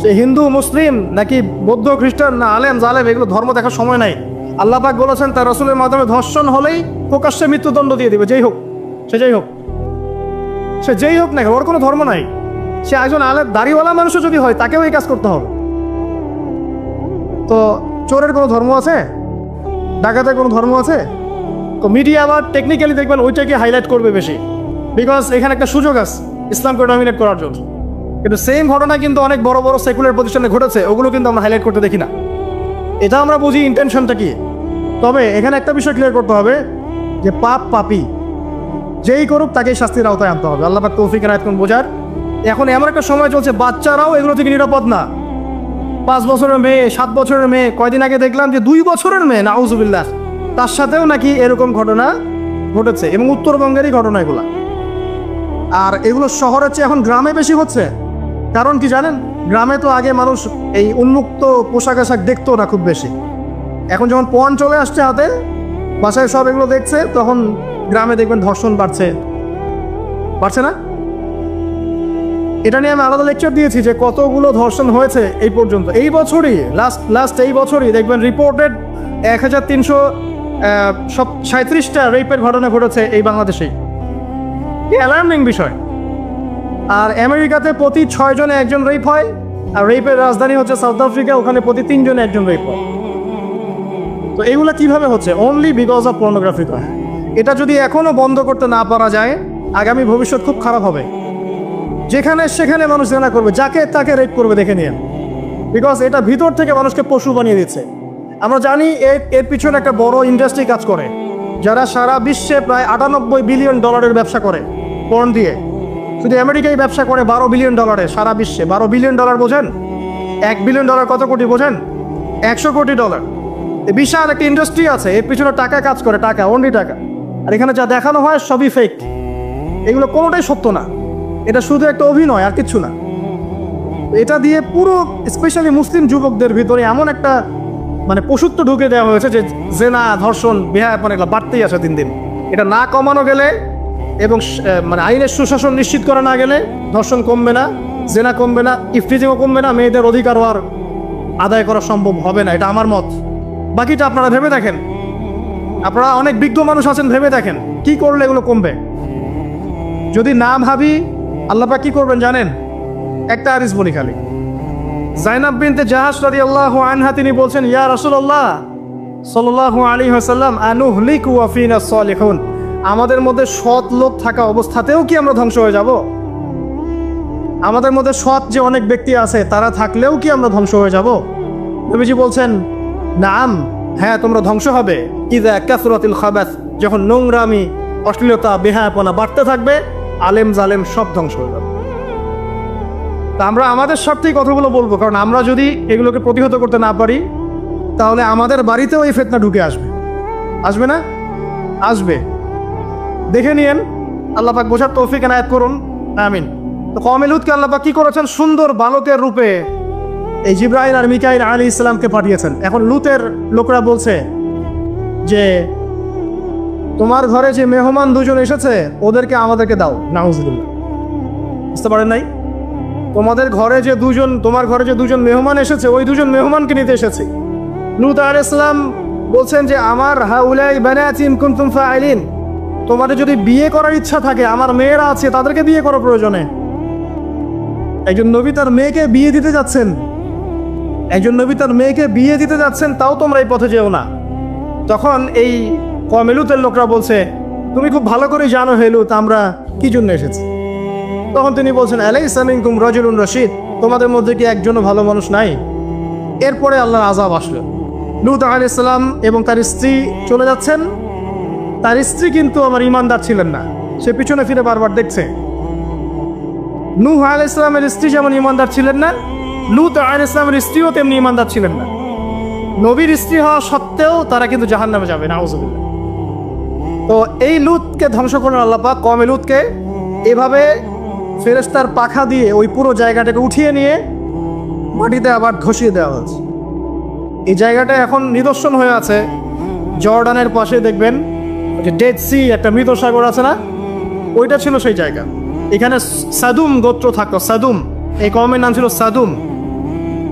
সে হিন্দু মুসলিম নাকি বৌদ্ধ খ্রিস্টান না আলেম জালেম, এগুলো ধর্ম দেখার সময় নাই। আল্লাহ পাক বলেছেন তার রাসূলের মাধ্যমে ধর্ষণ হলেই প্রকাশ্যে মৃত্যুদণ্ড দিয়ে দিবে, যেই হোক সে যেই হোক না, ওর কোনো ধর্ম নাই। সে একজন আলেম দাড়িওয়ালা মানুষও যদি হয় তাকেও এই কাজ করতে হবে। তো চোরের কোনো ধর্ম আছে? ডাকাতের কোনো ধর্ম আছে? তো মিডিয়া আবার টেকনিক্যালি দেখবেন ওইটাকে হাইলাইট করবে বেশি, বিকজ এখানে একটা সুযোগ আছে ইসলামকে ডমিনেট করার জন্য। কিন্তু সেম ঘটনা কিন্তু অনেক বড় বড় সেকুলার প্রতিষ্ঠানে ঘটেছে, ওগুলো কিন্তু আমরা হাইলাইট করতে দেখি না। এটা আমরা বুঝি ইন্টেনশনটা কি। তবে এখানে একটা বিষয় ক্লিয়ার করতে হবে যে পাপী যেই করুক তাকেই শাস্তির আওতায় আনতে হবে। আল্লাহ পাক তৌফিক এনায়েত করুন বোঝার। এখন এমন একটা সময় চলছে বাচ্চারাও এগুলো থেকে নিরাপদ না। 5 বছরের মেয়ে, 7 বছরের মেয়ে, কয়দিন আগে দেখলাম যে 2 বছরের মেয়ে, নাউজুবিল্লাহ, তার সাথেও নাকি এরকম ঘটনা ঘটেছে, এবং উত্তরবঙ্গেরই ঘটনা এগুলা। আর এগুলো শহরের চেয়ে এখন গ্রামে বেশি হচ্ছে। কারণ কি জানেন? গ্রামে তো আগে মানুষ এই উন্মুক্ত পোশাক আশাক দেখতো না খুব বেশি। এখন যখন পণ চলে আসছে হাতে, বাসায় সব এগুলো দেখছে, তখন গ্রামে দেখবেন ধর্ষণ বাড়ছে না? এটা নিয়ে আমি আলাদা লেকচার দিয়েছি যে কতগুলো ধর্ষণ হয়েছে এই পর্যন্ত। এই বছরই লাস্ট এই বছরই দেখবেন রিপোর্টেড 1337টা রেপের ঘটনা ঘটেছে এই বাংলাদেশেই। অ্যালার্মিং বিষয়। আর আমেরিকাতে প্রতি 6 জনে একজন রেপ হয়, আর রেপের রাজধানী হচ্ছে সাউথ আফ্রিকা, ওখানে প্রতি 3 জনে একজন রেপ হয়। তো এগুলো কিভাবে হচ্ছে? Only because of pornography. এটা যদি এখনো বন্ধ করতে না পারা যায়, আগামী ভবিষ্যৎ খুব খারাপ হবে। যেখানে সেখানে মানুষ জেনা করবে, যাকে তাকে রেপ করবে, দেখে নিন। বিকজ এটা ভিতর থেকে মানুষকে পশু বানিয়ে দিচ্ছে। আমরা জানি এর পিছনে একটা বড় ইন্ডাস্ট্রি কাজ করে, যারা সারা বিশ্বে প্রায় $98 বিলিয়ন ব্যবসা করে পর্ন দিয়ে। শুধু আমেরিকায় ব্যবসা করে $12 বিলিয়ন, সারা বিশ্বে $12 বিলিয়ন বোঝেন? $1 বিলিয়ন কত কোটি বোঝেন? $100 কোটি। বিশাল একটা ইন্ডাস্ট্রি আছে, এর পিছনে টাকা কাজ করে, টাকা, অনলি টাকা। আর এখানে যা দেখানো হয় সবই ফেক, এগুলো কোনোটাই সত্য না। এটা শুধু একটা অভিনয়, আর কিচ্ছু না। এটা দিয়ে পুরো স্পেশালি মুসলিম যুবকদের ভিতরে এমন একটা পশুত্ব ঢুকে দেওয়া হয়েছে যে জেনা, ধর্ষণ, বেহায়াপনা এগুলো বাড়তেই আছে দিন দিন। এটা না কমানো গেলে এবং আইনের সুশাসন নিশ্চিত করা না গেলে ধর্ষণ কমবে না, জেনা কমবে না, ইফটিজিংও কমবে না, মেয়েদের অধিকার আর আদায় করা সম্ভব হবে না। এটা আমার মত। বাকিটা আপনারা ভেবে দেখেন। আপনারা অনেক বিজ্ঞ মানুষ আছেন, ভেবে দেখেন কি করলে এগুলো কমবে। যদি না ভাবি, আল্লাহ পাক কি করবেন জানেন? একটা হাদিস বলি খালি। যায়নাব বিনতে জাহাশ রাদিয়াল্লাহু আনহা তিনি বলছেন, ইয়া রাসূলুল্লাহ সাল্লাল্লাহু আলাইহি ওয়াসাল্লাম, আনুহলিকু ওয়া ফিনা সালিহুন, আমাদের মধ্যে সৎ লোক থাকা অবস্থাতেও কি আমরা ধ্বংস হয়ে যাব? আমাদের মধ্যে সৎ যে অনেক ব্যক্তি আছে তারা থাকলেও কি আমরা ধ্বংস হয়ে যাব? নবীজি বলছেন, নাম, হ্যাঁ তোমরা ধ্বংস হবে। ইযা কাসরাতিল খাবাস, যখন নোংরামি, অশ্লীলতা, বেহায়াপনা বাড়তে থাকবে, আলেম জালেম সব ধ্বংস হয়ে যাবে। তা আমরা আমাদের স্বার্থেই কথাগুলো বলবো, কারণ আমরা যদি এগুলোকে প্রতিহত করতে না পারি তাহলে আমাদের বাড়িতেও এই ফিতনা ঢুকে আসবে না? আসবে। দেখে নিয়েন। আল্লাহ পাক বোঝার তৌফিক এনায়েত করুন, আমিন। তো কওমে লূতকে আল্লাহ পাক কি করেছেন? সুন্দর বালকের রূপে এই জিবরাইল আর মিকাইল আলাইহিস সালামকে পাঠিয়েছেন। এখন লূতের লোকরা বলছে যে তোমার ঘরে যে মেহমান 2 জন এসেছে ওদেরকে আমাদেরকে দাও। নাউজুবিল্লাহ। বুঝতে পারেন নাই? তোমার ঘরে যে 2 জন মেহমান এসেছে, ওই 2 জন মেহমানকে নিতে এসেছে। লূত আলাইহিস সালাম বলছেন যে আমার হাউলাই বানাতি ইন কুনতুম ফাইলিন, তোমাদের যদি বিয়ে করার ইচ্ছা থাকে, আমার মেয়েরা আছে, তাদেরকে বিয়ে করো প্রয়োজনে। একজন নবী তার মেয়েকে বিয়ে দিতে যাচ্ছেন, একজন নবী তার মেয়েকে বিয়ে দিতে যাচ্ছেন, তাও তোমরা এই পথে যেও না। তখন এই কওমে লূতের লোকরা বলছে, তুমি খুব ভালো করে জানো হে লূত আমরা কি জন্য এসেছি। তখন তিনি বলছেন, আলাইসা মিনকুম রাজুলুন রশীদ, তোমাদের মধ্যে কি একজনও ভালো মানুষ নাই? এরপরে আল্লাহর আযাব আসলো। লূত আলাইহিস সালাম এবং তার স্ত্রী চলে যাচ্ছেন। তার স্ত্রী কিন্তু আমার ঈমানদার ছিলেন না, সে পিছনে ফিরে বারবার দেখছে। নূহ আলাইহিস সালামের স্ত্রী যেমন ঈমানদার ছিলেন না, লূত আলাইহিস সালামের স্ত্রীও তেমনি ঈমানদার ছিলেন না। নবীর স্ত্রী হওয়া সত্ত্বেও তারা কিন্তু জাহান্নামে যাবে, নাউযুবিল্লাহ। তো এই লূতকে ধ্বংস করেন আল্লাহ পাক। কওমে লূতকে এভাবে ফেরেশতার পাখা দিয়ে ওই পুরো জায়গাটাকে উঠিয়ে নিয়ে মাটিতে আবার ধসিয়ে দেওয়া হয়েছে। এই জায়গাটা এখন নিদর্শন হয়ে আছে। জর্ডানের পাশে দেখবেন যে ডেড সি, একটা মৃত সাগর আছে না, ওইটা ছিল সেই জায়গা। এখানে সাদুম গোত্র থাকতো। সাদুম, এই কওমের নাম ছিল সাদুম।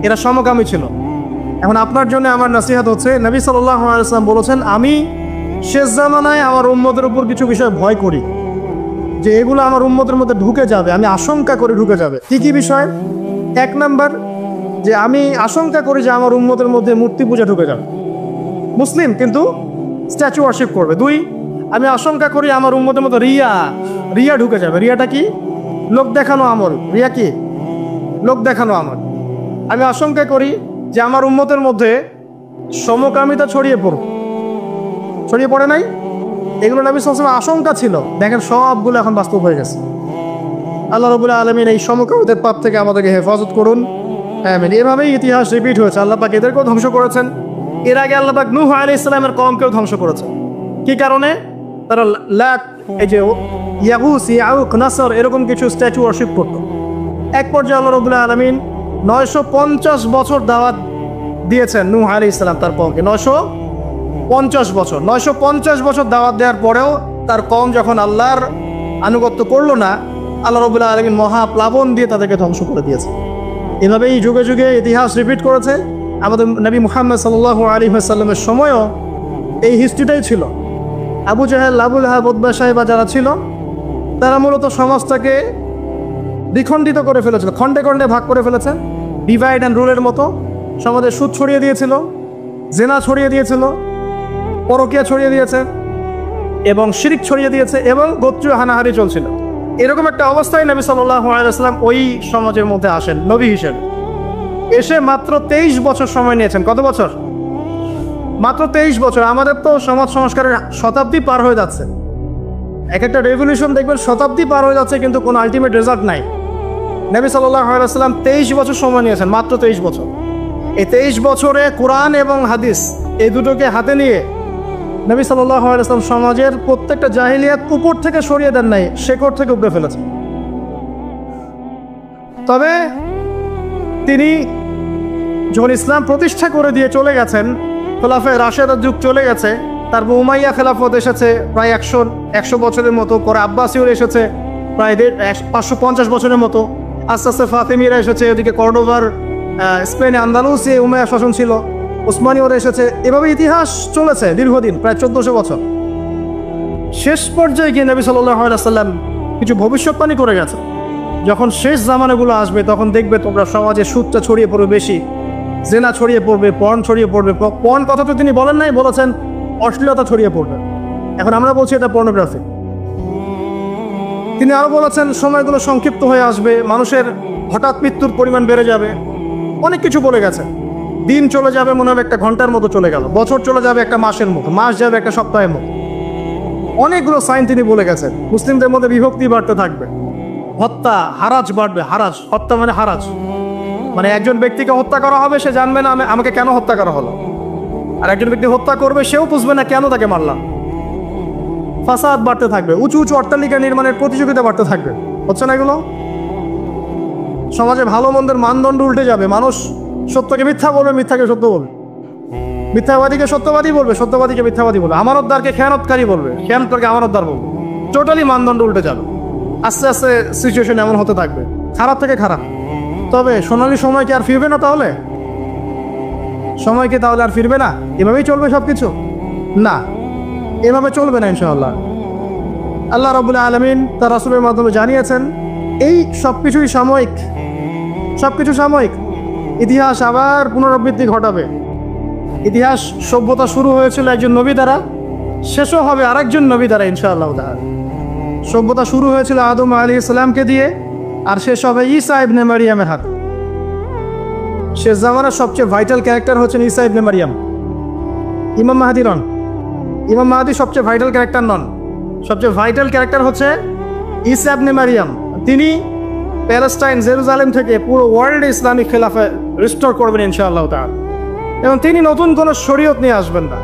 এরা সমকামী ছিল। এখন আপনার জন্য আমার নসিহত হচ্ছে, নবী সাল্লাল্লাহু আলাইহি ওয়াসাল্লাম বলেছেন, আমি শেষ জামানায় আমার উম্মতের উপর কিছু বিষয় ভয় করি, যে এগুলো আমার উম্মতের মধ্যে ঢুকে যাবে, আমি আশঙ্কা করে ঢুকে যাবে। কি কি বিষয়? এক নাম্বার, যে আমি আশঙ্কা করি যে আমার উম্মতের মধ্যে মূর্তি পূজা ঢুকে যাবে, মুসলিম কিন্তু স্ট্যাচু ওয়ার্শিপ করবে। দুই, আমি আশঙ্কা করি আমার উম্মতের মধ্যে রিয়া ঢুকে যাবে। রিয়াটা কি? লোক দেখানো আমল। রিয়া কি? লোক দেখানো আমল। আমি আশঙ্কা করি যে আমার উম্মতের মধ্যে সমকামিতা ছড়িয়ে পড়ে নাই? এগুলো নবী সাল্লাল্লাহু আলাইহি ওয়াসাল্লামের আশঙ্কা ছিল। দেখেন সবগুলো এখন বাস্তব হয়ে গেছে। আল্লাহ রাব্বুল আলামিন এই সমকামিতার পাপ থেকে আমাদেরকে হেফাজত করুন, আমিন। এভাবেই ইতিহাস রিপিট হয়েছে। আল্লাহ পাক এদেরকেও ধ্বংস করেছেন। এর আগে আল্লাহ পাক নূহ আলাইহিস সালামের কওমকেও ধ্বংস করেছেন। কি কারণে? তারা লাত, এই যে ইয়াগুস, ইয়াউক, নাসর, এরকম কিছু স্ট্যাচু ওয়ার্শিপ করত। এক পর্যায়ে আল্লাহ রাব্বুল আলামিন 950 বছর দাওয়াত দিয়েছেন নূহ আলাইহিস সালাম তার কওমকে। 950 বছর দাওয়াত দেওয়ার পরেও তার কওম যখন আল্লাহর আনুগত্য করলো না, আল্লাহ রাব্বুল আলামিন মহা প্লাবন দিয়ে তাদেরকে ধ্বংস করে দিয়েছে। এভাবেই যুগে যুগে ইতিহাস রিপিট করেছে। আমাদের নবী মুহাম্মদ সাল্লাল্লাহু আলাইহি ওয়াসাল্লামের সময়ও এই হিস্ট্রিটাই ছিল। আবু জাহেল, আবু লাহাব, উতবা, সাইবা যারা ছিল, তারা মূলত সমাজটাকে দ্বিখণ্ডিত করে ফেলেছিল, খণ্ডে খণ্ডে ভাগ করে ফেলেছে। ডিভাইড অ্যান্ড রুলের মতো সমাজে সুদ ছড়িয়ে দিয়েছিল, জেনা ছড়িয়ে দিয়েছিল, পরকীয়া ছড়িয়ে দিয়েছে এবং শিরক ছড়িয়ে দিয়েছে এবং গোত্রীয় হানাহারি চলছিল। এরকম একটা অবস্থায় নবী সাল্লাল্লাহু আলাইহি ওয়াসাল্লাম ওই সমাজের মধ্যে আসেন নবী হিসেবে। এসে মাত্র 23 বছর সময় নিয়েছেন। কত বছর? মাত্র 23 বছর। আমাদের তো সমাজ সংস্কারের শতাব্দী পার হয়ে যাচ্ছে। এক একটা রেভলিউশন দেখবেন শতাব্দী পার হয়ে যাচ্ছে, কিন্তু কোনো আলটিমেট রেজাল্ট নাই। নবী সাল্লাল্লাহু আলাইহি ওয়াসাল্লাম 23 বছর সময় নিয়েছেন, মাত্র 23 বছর। এই 23 বছরে কোরআন এবং হাদিস এই দুটোকে হাতে নিয়ে নবী সাল্লাল্লাহু আলাইহি ওয়াসাল্লাম সমাজের প্রত্যেকটা জাহিলিয়াত উপর থেকে সরিয়ে দেন নাই, শেকড় থেকে উপড়ে ফেলেছেন। তবে তিনি যখন ইসলাম প্রতিষ্ঠা করে দিয়ে চলে গেছেন, খোলাফায়ে রাশেদার যুগ চলে গেছে, তারপর উমাইয়া খেলাফত এসেছে প্রায় 100 বছরের মতো, পরে আব্বাসীয়র এসেছে প্রায় 550 বছরের মতো, আস্তে আস্তে ফাতেমিরা এসেছে, ওদিকে কর্ডোভার, স্পেনে আন্দালুসিয়া উমাইয়া শাসন ছিল, ওসমানীয়রা এসেছে। এভাবে ইতিহাস চলেছে দীর্ঘদিন, প্রায় 1400 বছর। শেষ পর্যায়ে গিয়ে নবী সাল্লাল্লাহু আলাইহি ওয়াসাল্লাম কিছু ভবিষ্যৎবাণী করে গেছে। যখন শেষ জামানাগুলো আসবে তখন দেখবে তোমরা সমাজে সুদটা ছড়িয়ে পড়বে বেশি, জেনা ছড়িয়ে পড়বে, পর্ন ছড়িয়ে পড়বে। পর্ন কথা তো তিনি বলেন নাই, বলেছেন অশ্লীলতা ছড়িয়ে পড়বে। এখন আমরা বলছি এটা পর্নোগ্রাফি। তিনি আরো বলেছেন সময়গুলো সংক্ষিপ্ত হয়ে আসবে, মানুষের হঠাৎ মৃত্যুর পরিমাণ বেড়ে যাবে, অনেক কিছু বলে গেছেন। দিন চলে যাবে মনে হবে একটা ঘন্টার মতো চলে গেল, বছর চলে যাবে একটা মাসের মতো, মাস যাবে একটা সপ্তাহের মতো। অনেকগুলো সাইন তিনি বলে গেছেন। মুসলিমদের মধ্যে বিভক্তি বাড়তে থাকবে, হত্যা, হারাজ বাড়বে। হারাজ, হত্যা মানে হারাজ, মানে একজন ব্যক্তিকে হত্যা করা হবে, সে জানবে না আমাকে কেন হত্যা করা হলো, আর একজন ব্যক্তি হত্যা করবে, সেও বুঝবে না কেন তাকে মারলাম। ফাসাদ বাড়তে থাকবে, উঁচু উঁচু অট্টালিকা নির্মাণের প্রতিযোগিতা বাড়তে থাকবে। হচ্ছে না এগুলো? সমাজে ভালো মন্দের মানদণ্ড উল্টে যাবে। মানুষ সত্যকে মিথ্যা বলবে, মিথ্যাকে সত্য বলবে, মিথ্যাবাদীকে সত্যবাদী বলবে, সত্যবাদীকে মিথ্যাবাদী বলবে, আমানতদারকে খেয়ানতকারী বলবে, খেয়ানতকারীকে আমানতদার বলবে। টোটালি মানদণ্ড উল্টে যাবে। আস্তে আস্তে সিচুয়েশন এমন হতে থাকবে, খারাপ থেকে খারাপ। তবে সোনালী সময় কি আর ফিরবে না? তাহলে সময় কি তাহলে আর ফিরবে না? এভাবেই চলবে সব কিছু? না, এভাবে চলবে না ইনশাআল্লাহ। আল্লাহ রাব্বুল আলামিন তার রাসূলের মাধ্যমে জানিয়েছেন এই সব কিছুই সাময়িক, সব কিছু সাময়িক। ইতিহাস আবার পুনরাবৃত্তি ঘটাবে। ইতিহাস সভ্যতা শুরু হয়েছিল একজন নবী দ্বারা, শেষও হবে আরেকজন নবী দ্বারা ইনশাআল্লাহ তাআলা। সভ্যতা শুরু হয়েছিল আদম আলাইহিস সালামকে দিয়ে, আর শেষ হবে ঈসা ইবনে মারিয়ামের হাতে। শেষ জামানার সবচেয়ে ভাইটাল ক্যারেক্টার হচ্ছেন ঈসা ইবনে মারিয়াম। ইমাম মাহদী নন, ইমাম মাহদী সবচেয়ে ভাইটাল ক্যারেক্টার নন। সবচেয়ে ভাইটাল ক্যারেক্টার হচ্ছে ঈসা ইবনে মারিয়াম। তিনি প্যালেস্টাইন, জেরুজালেম থেকে পুরো ওয়ার্ল্ডে ইসলামিক খেলাফা রিস্টোর করবেন ইনশাআল্লাহ তাআলা। এবং তিনি নতুন কোনো শরীয়ত নিয়ে আসবেন না,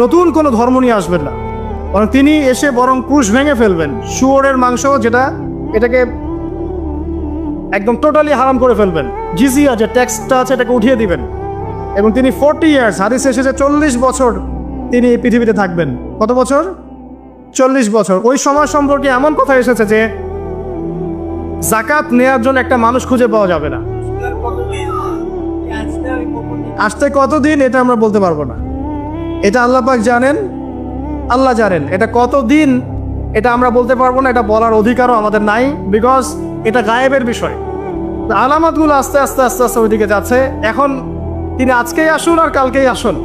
নতুন কোনো ধর্ম নিয়ে আসবেন না, বরং তিনি এসে বরং ক্রুশ ভেঙে ফেলবেন। শুয়োরের মাংস যেটা, এটাকে একদম টোটালি হারাম করে ফেলবেন। জিজিয়া যে ট্যাক্সটা আছে এটাকে উঠিয়ে দিবেন। এবং তিনি 40 ইয়ার্স, হাদিসে এসেছে 40 বছর তিনি এই পৃথিবীতে থাকবেন। কত বছর? 40 বছর। ওই সময় সম্পর্কে এমন কথা এসেছে যে জাকাত নেয়ার জন্য একটা মানুষ খুঁজে পাওয়া যাবে না। আসতে কতদিন এটা আমরা বলতে পারবো না, এটা আল্লাহ পাক জানেন, আল্লাহ জানেন। এটা কতদিন এটা আমরা বলতে পারবো না, এটা বলার অধিকারও আমাদের নাই, বিকজ এটা গায়েবের বিষয়। আলামতগুলো আস্তে আস্তে আস্তে আস্তে ওইদিকে যাচ্ছে। এখন তিনি আজকেই আসুন আর কালকেই আসুন,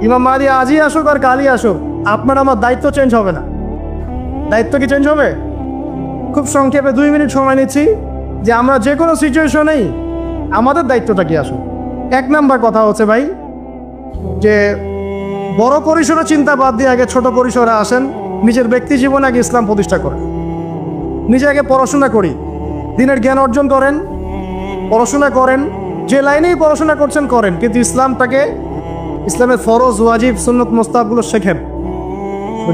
ইমাম মাহদী আজই আসুক আর কালই আসুক, আপনার আমার দায়িত্ব চেঞ্জ হবে না। দায়িত্ব কি চেঞ্জ হবে? খুব সংক্ষেপে 2 মিনিট সময় নিচ্ছি যে আমরা যে কোনো সিচুয়েশনেই আমাদের দায়িত্বটা কি আসুন। 1 নাম্বার কথা হচ্ছে ভাই যে বড় পরিসরে চিন্তা বাদ দিয়ে আগে ছোট পরিসরে আসেন। নিজের ব্যক্তি জীবনে আগে ইসলাম প্রতিষ্ঠা করেন। নিজে আগে পড়াশোনা করি, দিনের জ্ঞান অর্জন করেন, পড়াশোনা করেন, যে লাইনেই পড়াশোনা করছেন করেন, কিন্তু ইসলামটাকে, ইসলামের ফরজ, ওয়াজিব, সুন্নত, মুস্তাহাবগুলো শেখেন।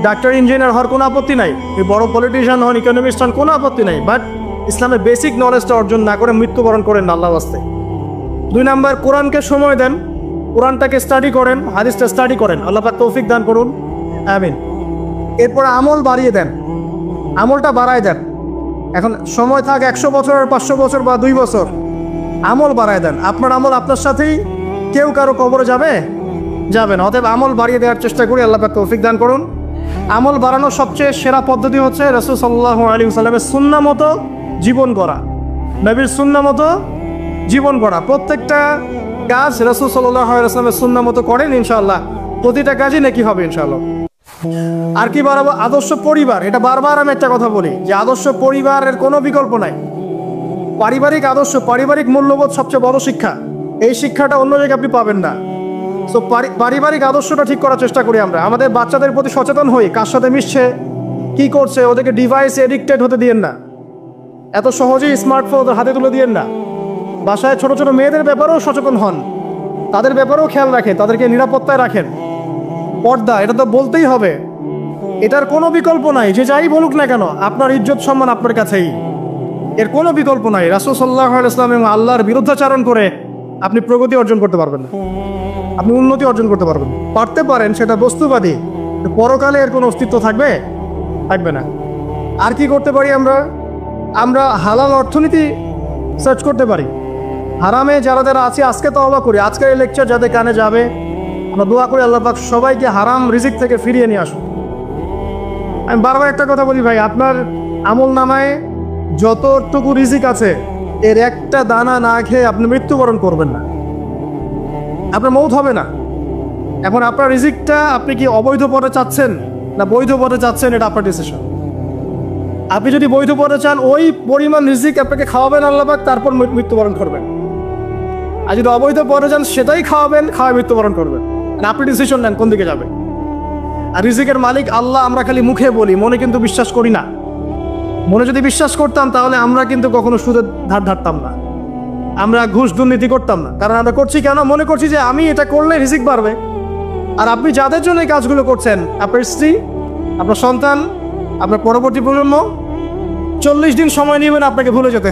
ডাক্তার, ইঞ্জিনিয়ার হওয়ার কোনো আপত্তি নাই, বড় পলিটিশিয়ান হন, ইকোনমিস্ট হন, কোনো আপত্তি নাই, বাট ইসলামের বেসিক নলেজটা অর্জন না করে মৃত্যুবরণ করেন আল্লাহর ওয়াস্তে। 2 নাম্বার, কোরআনকে সময় দেন, কোরআনটাকে স্টাডি করেন, হাদিসটা স্টাডি করেন। আল্লাহ পাক তৌফিক দান করুন, আমিন। এরপর আমল বাড়িয়ে দেন, আমলটা বাড়ায় দেন। এখন সময় থাক 100 বছর, 500 বছর বা 2 বছর, আমল বাড়ায় দেন। আপনার আমল আপনার সাথেই, কেউ কারো কবরে যাবে যাবে না। অতএব আমল বাড়িয়ে দেওয়ার চেষ্টা করি, আল্লাহ পাক তৌফিক দান করুন। আমল বাড়ানোর সবচেয়ে সেরা পদ্ধতি হচ্ছে রাসূল সাল্লাল্লাহু আলাইহি ওয়াসাল্লামের সুন্নাহ মতো জীবন গড়া, নবীর সুন্নাহ মতো জীবন গড়া। প্রত্যেকটা কাজ রাসূল সাল্লাল্লাহু আলাইহি ওয়াসাল্লামের সুন্নাহ মতো করেন, ইনশাআল্লাহ প্রতিটা কাজই নেকি হবে ইনশাআল্লাহ। আর কি বাড়াবো? আদর্শ পরিবার। এটা বারবার আমি একটা কথা বলি যে আদর্শ পরিবারের কোনো বিকল্প নাই। পারিবারিক আদর্শ, পারিবারিক মূল্যবোধ সবচেয়ে বড় শিক্ষা। এই শিক্ষাটা অন্য জায়গায় আপনি পাবেন না। সো পারিবারিক আদর্শটা ঠিক করার চেষ্টা করি আমরা। আমাদের বাচ্চাদের প্রতি সচেতন হই, কার সাথে মিশছে, কি করছে, ওদেরকে ডিভাইস এডিক্টেড হতে দিয়েন না, এত সহজেই স্মার্টফোন ওদের হাতে তুলে দিয়েন না। বাসায় ছোট ছোট মেয়েদের ব্যাপারেও সচেতন হন, তাদের ব্যাপারেও খেয়াল রাখেন, তাদেরকে নিরাপত্তায় রাখেন। পর্দা, এটা তো বলতেই হবে, এটার কোনো বিকল্প নাই। যে যাই বলুক না কেন, আপনার ইজ্জত সম্মান আপনার কাছেই, এর কোনো বিকল্প নাই। রাসূল সাল্লাল্লাহু আলাইহি ওয়াসাল্লাম এবং আল্লাহর বিরুদ্ধাচারণ করে আপনি প্রগতি অর্জন করতে পারবেন না, আপনি উন্নতি অর্জন করতে পারবেন। পারতে পারেন, সেটা বস্তুবাদী, পরকালে এর কোনো অস্তিত্ব থাকবে থাকবে না। আর কি করতে পারি আমরা? আমরা হালাল অর্থনীতি সার্চ করতে পারি। হারামে যারা যারা আছে আজকে তওবা করি, আজকের এই লেকচার যাদের কানে যাবে, আমরা দোয়া করি আল্লাহ পাক সবাইকে হারাম রিজিক থেকে ফিরিয়ে নিয়ে আসুন। আমি বারবার একটা কথা বলি ভাই, আপনার আমল নামায় যতটুকু রিজিক আছে এর একটা দানা না খেয়ে আপনি মৃত্যুবরণ করবেন না, আপনার মৌত হবে না। এখন আপনার রিজিকটা আপনি কি অবৈধ পথে চাচ্ছেন না বৈধ পথে চাচ্ছেন, এটা আপনার ডিসিশন। আপনি যদি বৈধ পথে চান, ওই পরিমাণ রিজিক আপনাকে খাওয়াবেন আল্লাহ পাক, তারপর মৃত্যুবরণ করবেন। আর যদি অবৈধ পথে চান, সেটাই খাওয়াবেন, খাওয়ায় মৃত্যুবরণ করবেন। আপনি ডিসিশন নেন কোন দিকে যাবে। আর রিজিকের মালিক আল্লাহ আমরা খালি মুখে বলি, মনে কিন্তু বিশ্বাস করি না। মনে যদি বিশ্বাস করতাম তাহলে আমরা কিন্তু কখনো সুদের ধার ধারতাম না, আমরা ঘুষ দুর্নীতি করতাম না। কারণ আমরা করছি কেন? মনে করছি যে আমি এটা করলে রিজিক বাড়বে। আর আপনি যাদের জন্য এই কাজগুলো করছেন, আপনার স্ত্রী, আপনার সন্তান, আপনার পরবর্তী প্রজন্ম, 40 দিন সময় নেবেন আপনাকে ভুলে যেতে।